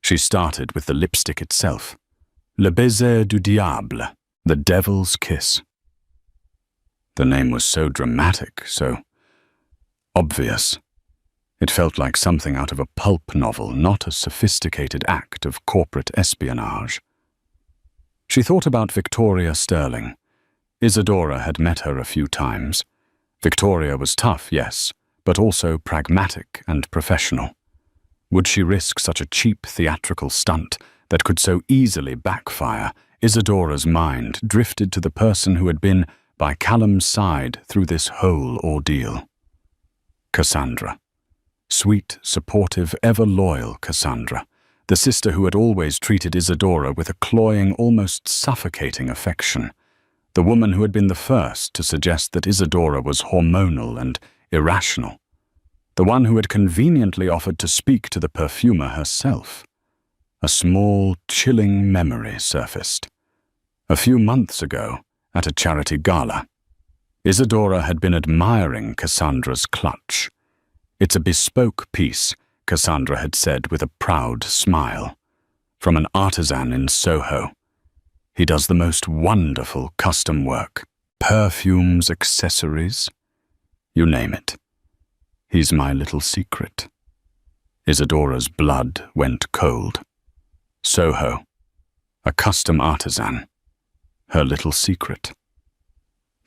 She started with the lipstick itself. Le baiser du diable, the devil's kiss. The name was so dramatic, so obvious. It felt like something out of a pulp novel, not a sophisticated act of corporate espionage. She thought about Victoria Sterling. Isidora had met her a few times. Victoria was tough, yes, but also pragmatic and professional. Would she risk such a cheap theatrical stunt that could so easily backfire? Isidora's mind drifted to the person who had been by Callum's side through this whole ordeal. Cassandra. Sweet, supportive, ever-loyal Cassandra, the sister who had always treated Isidora with a cloying, almost suffocating affection, the woman who had been the first to suggest that Isidora was hormonal and irrational, the one who had conveniently offered to speak to the perfumer herself. A small, chilling memory surfaced. A few months ago, at a charity gala, Isidora had been admiring Cassandra's clutch. "It's a bespoke piece," Cassandra had said with a proud smile. "From an artisan in Soho. He does the most wonderful custom work. Perfumes, accessories, you name it. He's my little secret." Isidora's blood went cold. Soho. A custom artisan. Her little secret.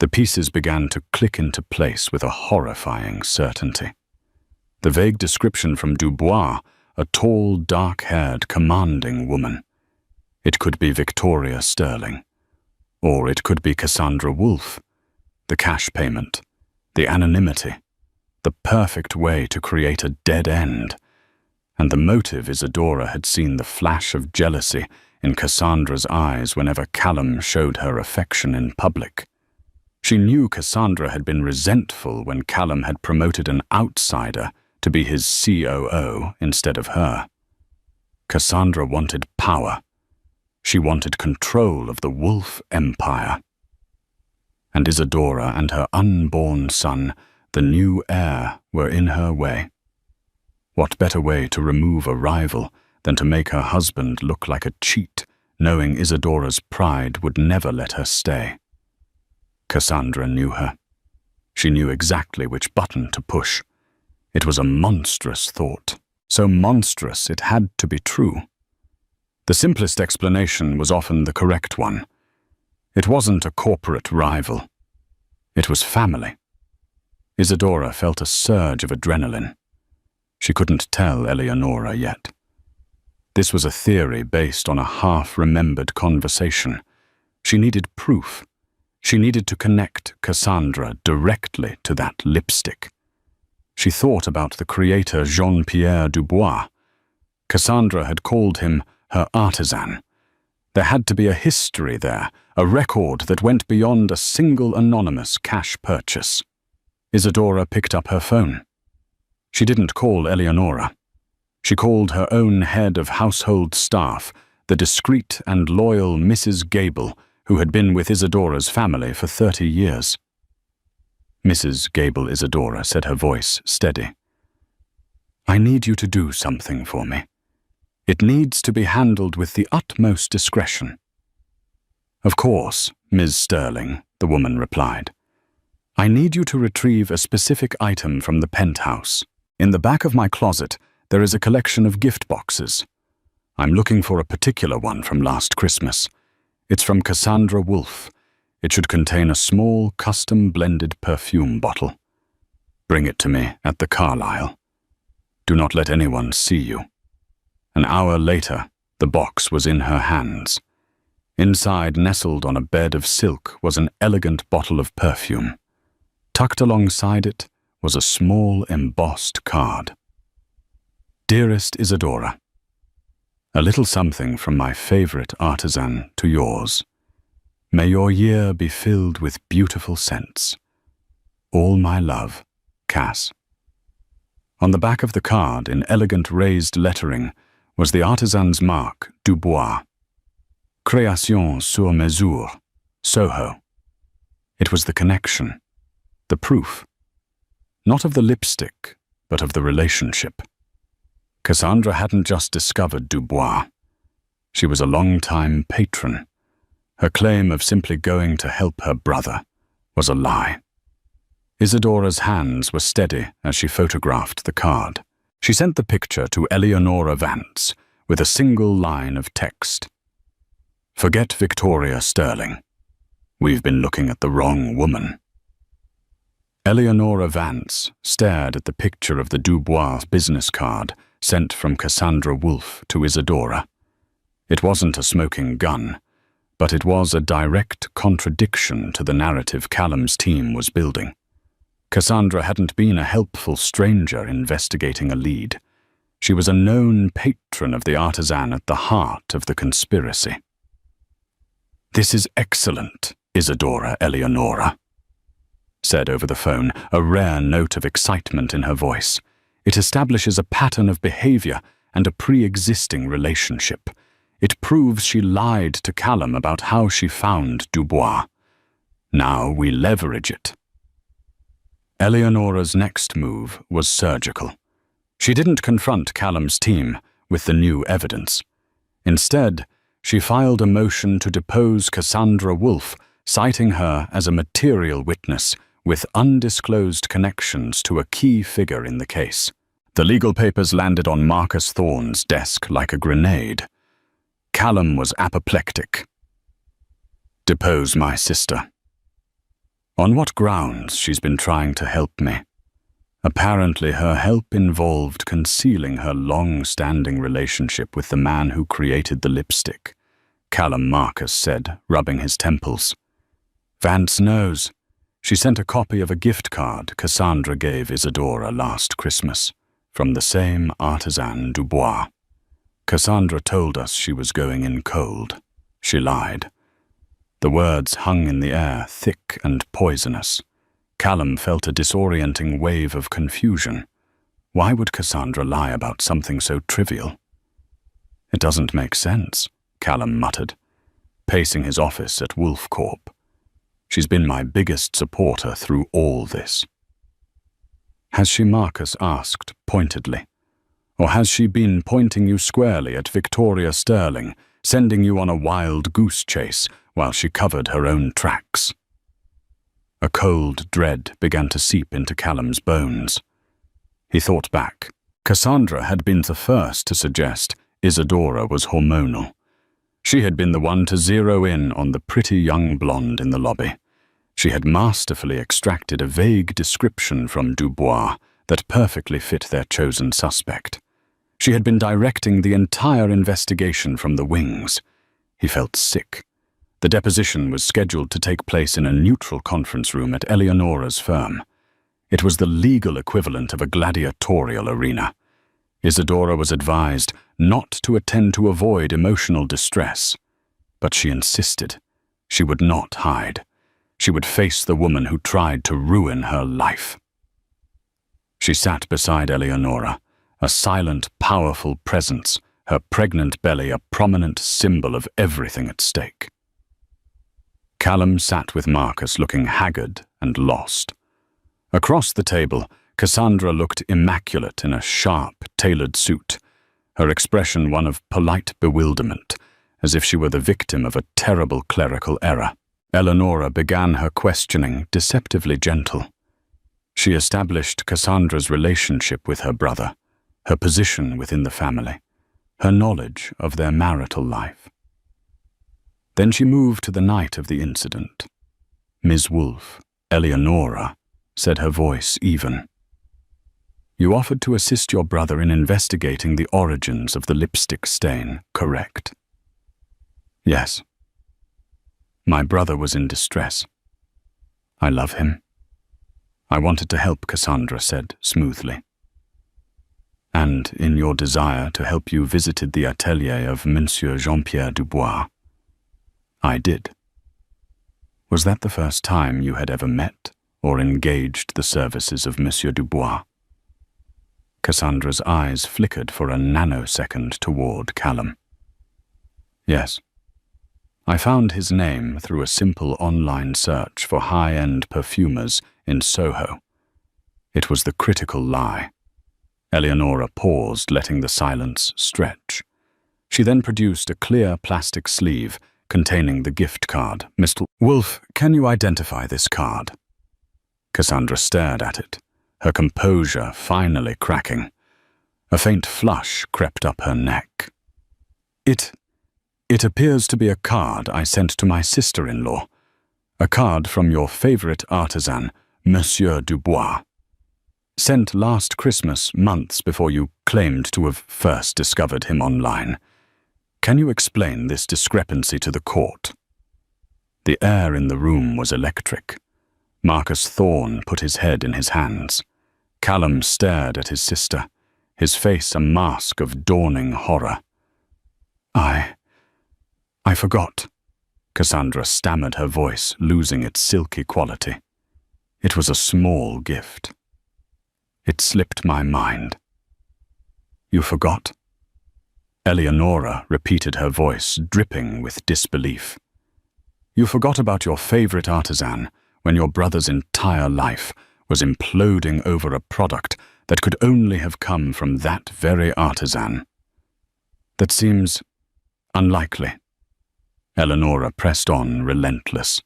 The pieces began to click into place with a horrifying certainty. The vague description from Dubois, a tall, dark-haired, commanding woman. It could be Victoria Sterling. Or it could be Cassandra Wolfe. The cash payment. The anonymity. The perfect way to create a dead end. And the motive Isidora had seen the flash of jealousy in Cassandra's eyes whenever Callum showed her affection in public. She knew Cassandra had been resentful when Callum had promoted an outsider to be his COO instead of her. Cassandra wanted power. She wanted control of the Wolfe empire. And Isidora and her unborn son, the new heir, were in her way. What better way to remove a rival than to make her husband look like a cheat, knowing Isidora's pride would never let her stay? Cassandra knew her. She knew exactly which button to push. It was a monstrous thought, so monstrous it had to be true. The simplest explanation was often the correct one. It wasn't a corporate rival. It was family. Isidora felt a surge of adrenaline. She couldn't tell Eleonora yet. This was a theory based on a half-remembered conversation. She needed proof. She needed to connect Cassandra directly to that lipstick. She thought about the creator Jean-Pierre Dubois. Cassandra had called him her artisan. There had to be a history there, a record that went beyond a single anonymous cash purchase. Isidora picked up her phone. She didn't call Eleonora. She called her own head of household staff, the discreet and loyal Mrs. Gable, who had been with Isidora's family for 30 years. Mrs. Gable Isidora said, her voice steady. "I need you to do something for me. It needs to be handled with the utmost discretion." "Of course, Ms. Sterling," the woman replied. "I need you to retrieve a specific item from the penthouse. In the back of my closet, there is a collection of gift boxes. I'm looking for a particular one from last Christmas. It's from Cassandra Wolfe. It should contain a small, custom-blended perfume bottle. Bring it to me at the Carlisle. Do not let anyone see you." An hour later, the box was in her hands. Inside, nestled on a bed of silk, was an elegant bottle of perfume. Tucked alongside it was a small embossed card. "Dearest Isidora, a little something from my favorite artisan to yours. May your year be filled with beautiful scents. All my love, Cass." On the back of the card, in elegant raised lettering, was the artisan's mark, Dubois. Création sur mesure, Soho. It was the connection, the proof. Not of the lipstick, but of the relationship. Cassandra hadn't just discovered Dubois. She was a long-time patron. Her claim of simply going to help her brother, was a lie. Isidora's hands were steady as she photographed the card. She sent the picture to Eleonora Vance with a single line of text. "Forget Victoria Sterling. We've been looking at the wrong woman." Eleonora Vance stared at the picture of the Dubois business card sent from Cassandra Wolfe to Isidora. It wasn't a smoking gun, but it was a direct contradiction to the narrative Callum's team was building. Cassandra hadn't been a helpful stranger investigating a lead. She was a known patron of the artisan at the heart of the conspiracy. "This is excellent, Isidora Eleonora," said over the phone, a rare note of excitement in her voice. "It establishes a pattern of behavior and a pre-existing relationship. It proves she lied to Callum about how she found Dubois. Now we leverage it." Eleonora's next move was surgical. She didn't confront Callum's team with the new evidence. Instead, she filed a motion to depose Cassandra Wolfe, citing her as a material witness with undisclosed connections to a key figure in the case. The legal papers landed on Marcus Thorne's desk like a grenade. Callum was apoplectic. "Depose my sister. On what grounds she's been trying to help me? Apparently her help involved concealing her long-standing relationship with the man who created the lipstick," Callum Marcus said, rubbing his temples. "Vance knows. She sent a copy of a gift card Cassandra gave Isidora last Christmas, from the same artisan Dubois. Cassandra told us she was going in cold. She lied." The words hung in the air, thick and poisonous. Callum felt a disorienting wave of confusion. Why would Cassandra lie about something so trivial? "It doesn't make sense," Callum muttered, pacing his office at Wolfe Corp. "She's been my biggest supporter through all this." "Has she?" Marcus asked pointedly. "Or has she been pointing you squarely at Victoria Sterling, sending you on a wild goose chase while she covered her own tracks?" A cold dread began to seep into Callum's bones. He thought back. Cassandra had been the first to suggest Isidora was hormonal. She had been the one to zero in on the pretty young blonde in the lobby. She had masterfully extracted a vague description from Dubois that perfectly fit their chosen suspect. She had been directing the entire investigation from the wings. He felt sick. The deposition was scheduled to take place in a neutral conference room at Eleonora's firm. It was the legal equivalent of a gladiatorial arena. Isidora was advised not to attend to avoid emotional distress, but she insisted. She would not hide. She would face the woman who tried to ruin her life. She sat beside Eleonora, a silent, powerful presence, her pregnant belly a prominent symbol of everything at stake. Callum sat with Marcus, looking haggard and lost. Across the table, Cassandra looked immaculate in a sharp, tailored suit, her expression one of polite bewilderment, as if she were the victim of a terrible clerical error. Eleonora began her questioning, deceptively gentle. She established Cassandra's relationship with her brother, her position within the family, her knowledge of their marital life. Then she moved to the night of the incident. "Ms. Wolfe, Eleonora," said her voice even. "You offered to assist your brother in investigating the origins of the lipstick stain, correct?" "Yes." "My brother was in distress. I love him. I wanted to help," Cassandra said smoothly. "And in your desire to help you visited the atelier of Monsieur Jean-Pierre Dubois." "I did." "Was that the first time you had ever met or engaged the services of Monsieur Dubois?" Cassandra's eyes flickered for a nanosecond toward Callum. "Yes. I found his name through a simple online search for high-end perfumers in Soho. It was the critical lie." Eleonora paused, letting the silence stretch. She then produced a clear plastic sleeve containing the gift card. Mr. Wolf, can you identify this card? Cassandra stared at it, her composure finally cracking. A faint flush crept up her neck. It appears to be a card I sent to my sister-in-law. A card from your favorite artisan, Monsieur Dubois. Sent last Christmas, months before you claimed to have first discovered him online. Can you explain this discrepancy to the court? The air in the room was electric. Marcus Thorne put his head in his hands. Callum stared at his sister, his face a mask of dawning horror. I forgot. Cassandra stammered, her voice losing its silky quality. It was a small gift. It slipped my mind. You forgot? Eleonora repeated, her voice dripping with disbelief. You forgot about your favorite artisan when your brother's entire life was imploding over a product that could only have come from that very artisan. That seems unlikely. Eleonora pressed on, relentless.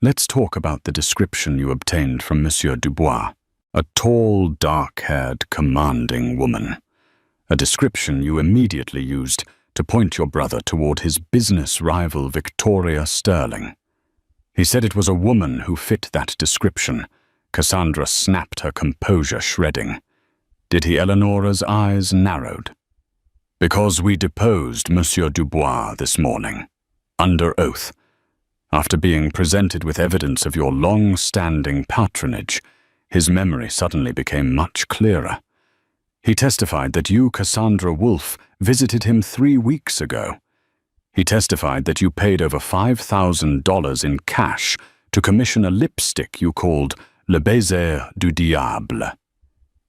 Let's talk about the description you obtained from Monsieur Dubois, a tall, dark-haired, commanding woman. A description you immediately used to point your brother toward his business rival Victoria Sterling. He said it was a woman who fit that description. Cassandra snapped, her composure shredding. Did he? Eleonora's eyes narrowed. Because we deposed Monsieur Dubois this morning, under oath. After being presented with evidence of your long-standing patronage, his memory suddenly became much clearer. He testified that you, Cassandra Wolf, visited him 3 weeks ago. He testified that you paid over $5,000 in cash to commission a lipstick you called Le Baiser du Diable.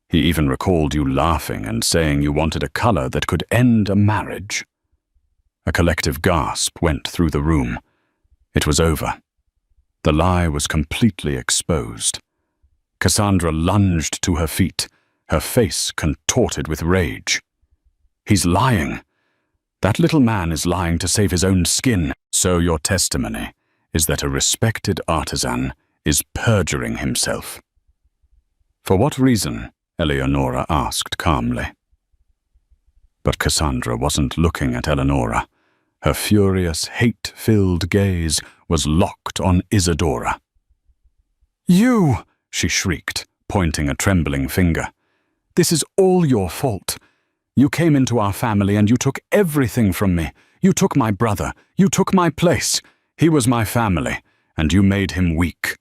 He even recalled you laughing and saying you wanted a color that could end a marriage. A collective gasp went through the room. It was over. The lie was completely exposed. Cassandra lunged to her feet, her face contorted with rage. He's lying. That little man is lying to save his own skin. So your testimony is that a respected artisan is perjuring himself. For what reason? Eleonora asked calmly. But Cassandra wasn't looking at Eleonora. Her furious, hate-filled gaze was locked on Isidora. You! She shrieked, pointing a trembling finger. This is all your fault. You came into our family and you took everything from me. You took my brother. You took my place. He was my family, and you made him weak.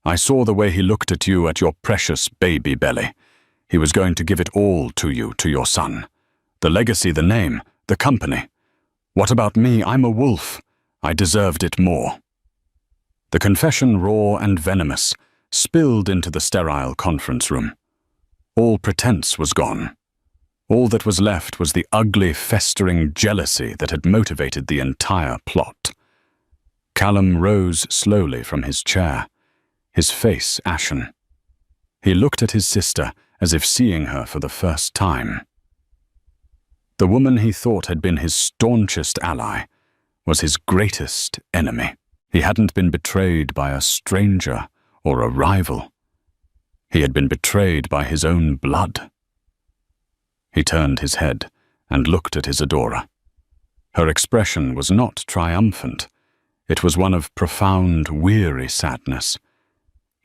I saw the way he looked at you at your precious baby belly. He was going to give it all to you, to your son. The legacy, the name, the company. What about me? I'm a wolf. I deserved it more. The confession, raw and venomous, spilled into the sterile conference room. All pretense was gone. All that was left was the ugly, festering jealousy that had motivated the entire plot. Callum rose slowly from his chair, his face ashen. He looked at his sister as if seeing her for the first time. The woman he thought had been his staunchest ally was his greatest enemy. He hadn't been betrayed by a stranger or a rival. He had been betrayed by his own blood. He turned his head and looked at Isidora. Her expression was not triumphant. It was one of profound, weary sadness.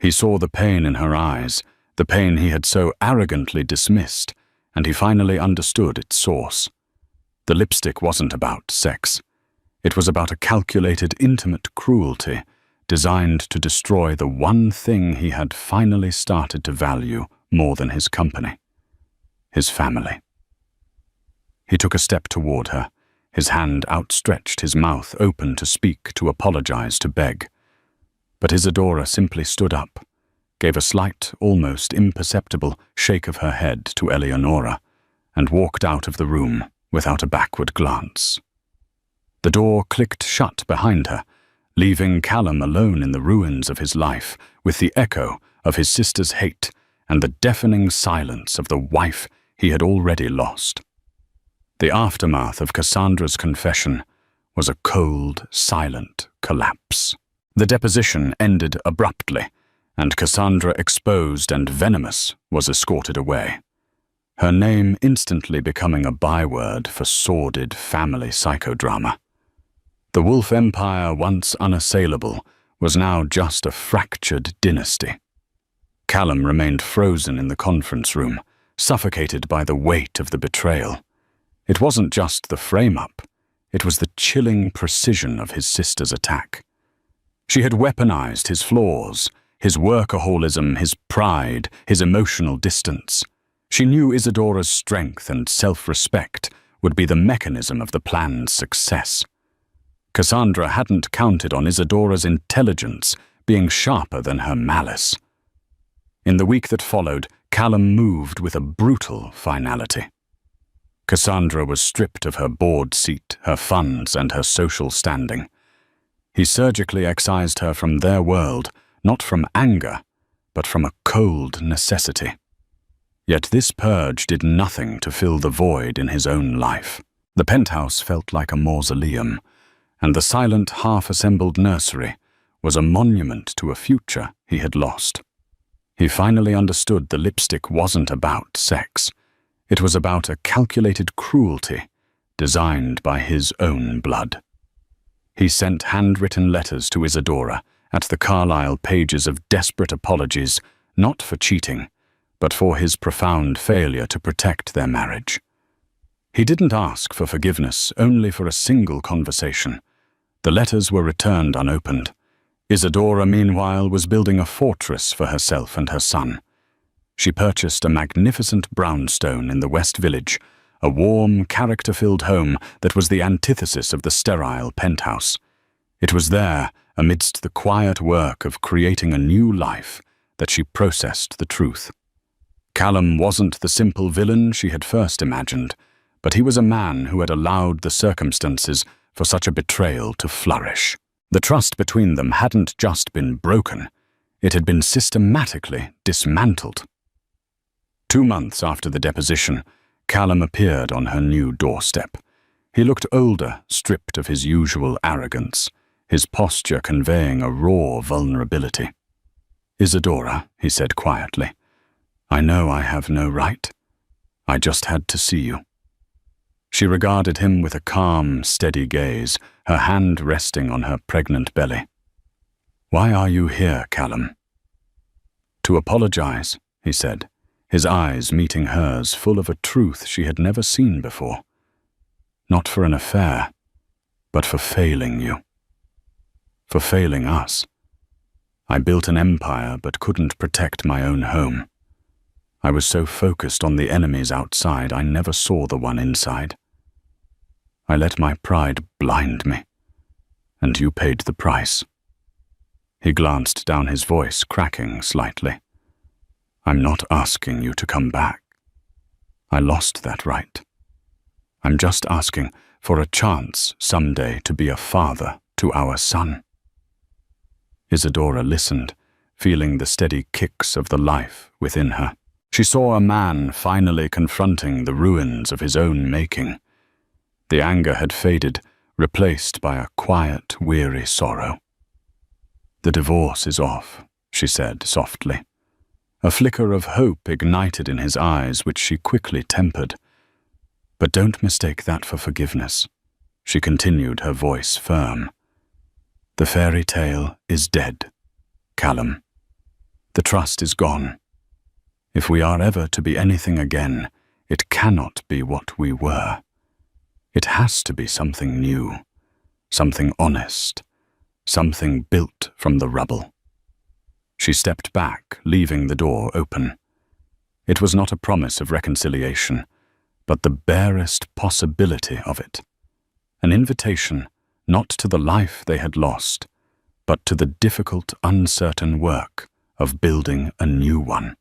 He saw the pain in her eyes, the pain he had so arrogantly dismissed, and he finally understood its source. The lipstick wasn't about sex. It was about a calculated, intimate cruelty designed to destroy the one thing he had finally started to value more than his company, his family. He took a step toward her, his hand outstretched, his mouth open to speak, to apologize, to beg. But Isidora simply stood up, gave a slight, almost imperceptible shake of her head to Eleonora, and walked out of the room without a backward glance. The door clicked shut behind her, leaving Callum alone in the ruins of his life, with the echo of his sister's hate and the deafening silence of the wife he had already lost. The aftermath of Cassandra's confession was a cold, silent collapse. The deposition ended abruptly, and Cassandra, exposed and venomous, was escorted away, her name instantly becoming a byword for sordid family psychodrama. The Wolf Empire, once unassailable, was now just a fractured dynasty. Callum remained frozen in the conference room, suffocated by the weight of the betrayal. It wasn't just the frame-up, it was the chilling precision of his sister's attack. She had weaponized his flaws, his workaholism, his pride, his emotional distance. She knew Isidora's strength and self-respect would be the mechanism of the plan's success. Cassandra hadn't counted on Isidora's intelligence being sharper than her malice. In the week that followed, Callum moved with a brutal finality. Cassandra was stripped of her board seat, her funds, and her social standing. He surgically excised her from their world, not from anger, but from a cold necessity. Yet this purge did nothing to fill the void in his own life. The penthouse felt like a mausoleum, and the silent, half-assembled nursery was a monument to a future he had lost. He finally understood the lipstick wasn't about sex. It was about a calculated cruelty designed by his own blood. He sent handwritten letters to Isidora at the Carlisle pages of desperate apologies, not for cheating, but for his profound failure to protect their marriage. He didn't ask for forgiveness, only for a single conversation. The letters were returned unopened. Isidora, meanwhile, was building a fortress for herself and her son. She purchased a magnificent brownstone in the West Village, a warm, character-filled home that was the antithesis of the sterile penthouse. It was there, amidst the quiet work of creating a new life, that she processed the truth. Callum wasn't the simple villain she had first imagined, but he was a man who had allowed the circumstances for such a betrayal to flourish. The trust between them hadn't just been broken, it had been systematically dismantled. 2 months after the deposition, Callum appeared on her new doorstep. He looked older, stripped of his usual arrogance, his posture conveying a raw vulnerability. "Isidora," he said quietly, "I know I have no right. I just had to see you." She regarded him with a calm, steady gaze, her hand resting on her pregnant belly. "Why are you here, Callum?" "To apologize," he said, his eyes meeting hers, full of a truth she had never seen before. "Not for an affair, but for failing you. For failing us. I built an empire but couldn't protect my own home. I was so focused on the enemies outside I never saw the one inside. I let my pride blind me, and you paid the price." He glanced down, his voice cracking slightly. "I'm not asking you to come back. I lost that right. I'm just asking for a chance someday to be a father to our son." Isidora listened, feeling the steady kicks of the life within her. She saw a man finally confronting the ruins of his own making. The anger had faded, replaced by a quiet, weary sorrow. "The divorce is off," she said softly. A flicker of hope ignited in his eyes, which she quickly tempered. "But don't mistake that for forgiveness," she continued, her voice firm. "The fairy tale is dead, Callum. The trust is gone. If we are ever to be anything again, it cannot be what we were. It has to be something new, something honest, something built from the rubble." She stepped back, leaving the door open. It was not a promise of reconciliation, but the barest possibility of it. An invitation not to the life they had lost, but to the difficult, uncertain work of building a new one.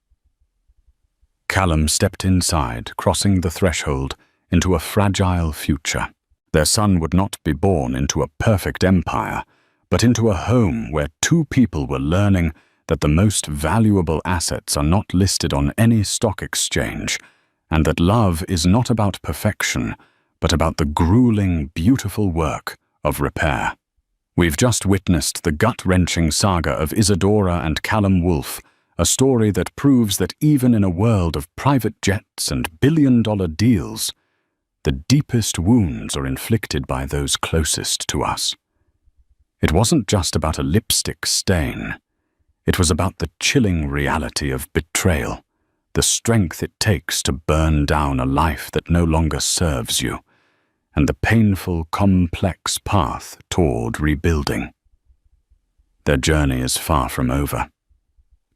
Callum stepped inside, crossing the threshold into a fragile future. Their son would not be born into a perfect empire, but into a home where two people were learning that the most valuable assets are not listed on any stock exchange, and that love is not about perfection, but about the grueling, beautiful work of repair. We've just witnessed the gut-wrenching saga of Isidora and Callum Wolfe, a story that proves that even in a world of private jets and billion-dollar deals, the deepest wounds are inflicted by those closest to us. It wasn't just about a lipstick stain. It was about the chilling reality of betrayal, the strength it takes to burn down a life that no longer serves you, and the painful, complex path toward rebuilding. Their journey is far from over.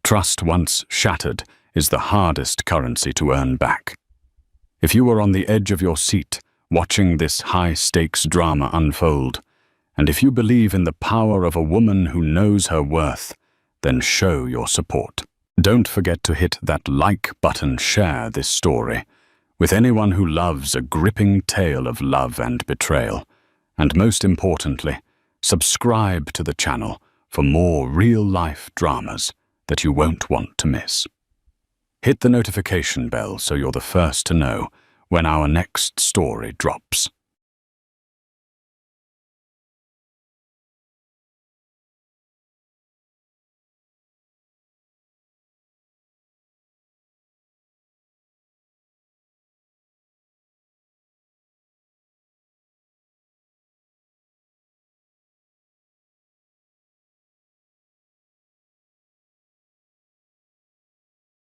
Trust once shattered is the hardest currency to earn back. If you were on the edge of your seat, watching this high-stakes drama unfold, and if you believe in the power of a woman who knows her worth, then show your support. Don't forget to hit that like button, share this story with anyone who loves a gripping tale of love and betrayal, and most importantly, subscribe to the channel for more real-life dramas that you won't want to miss. Hit the notification bell so you're the first to know when our next story drops.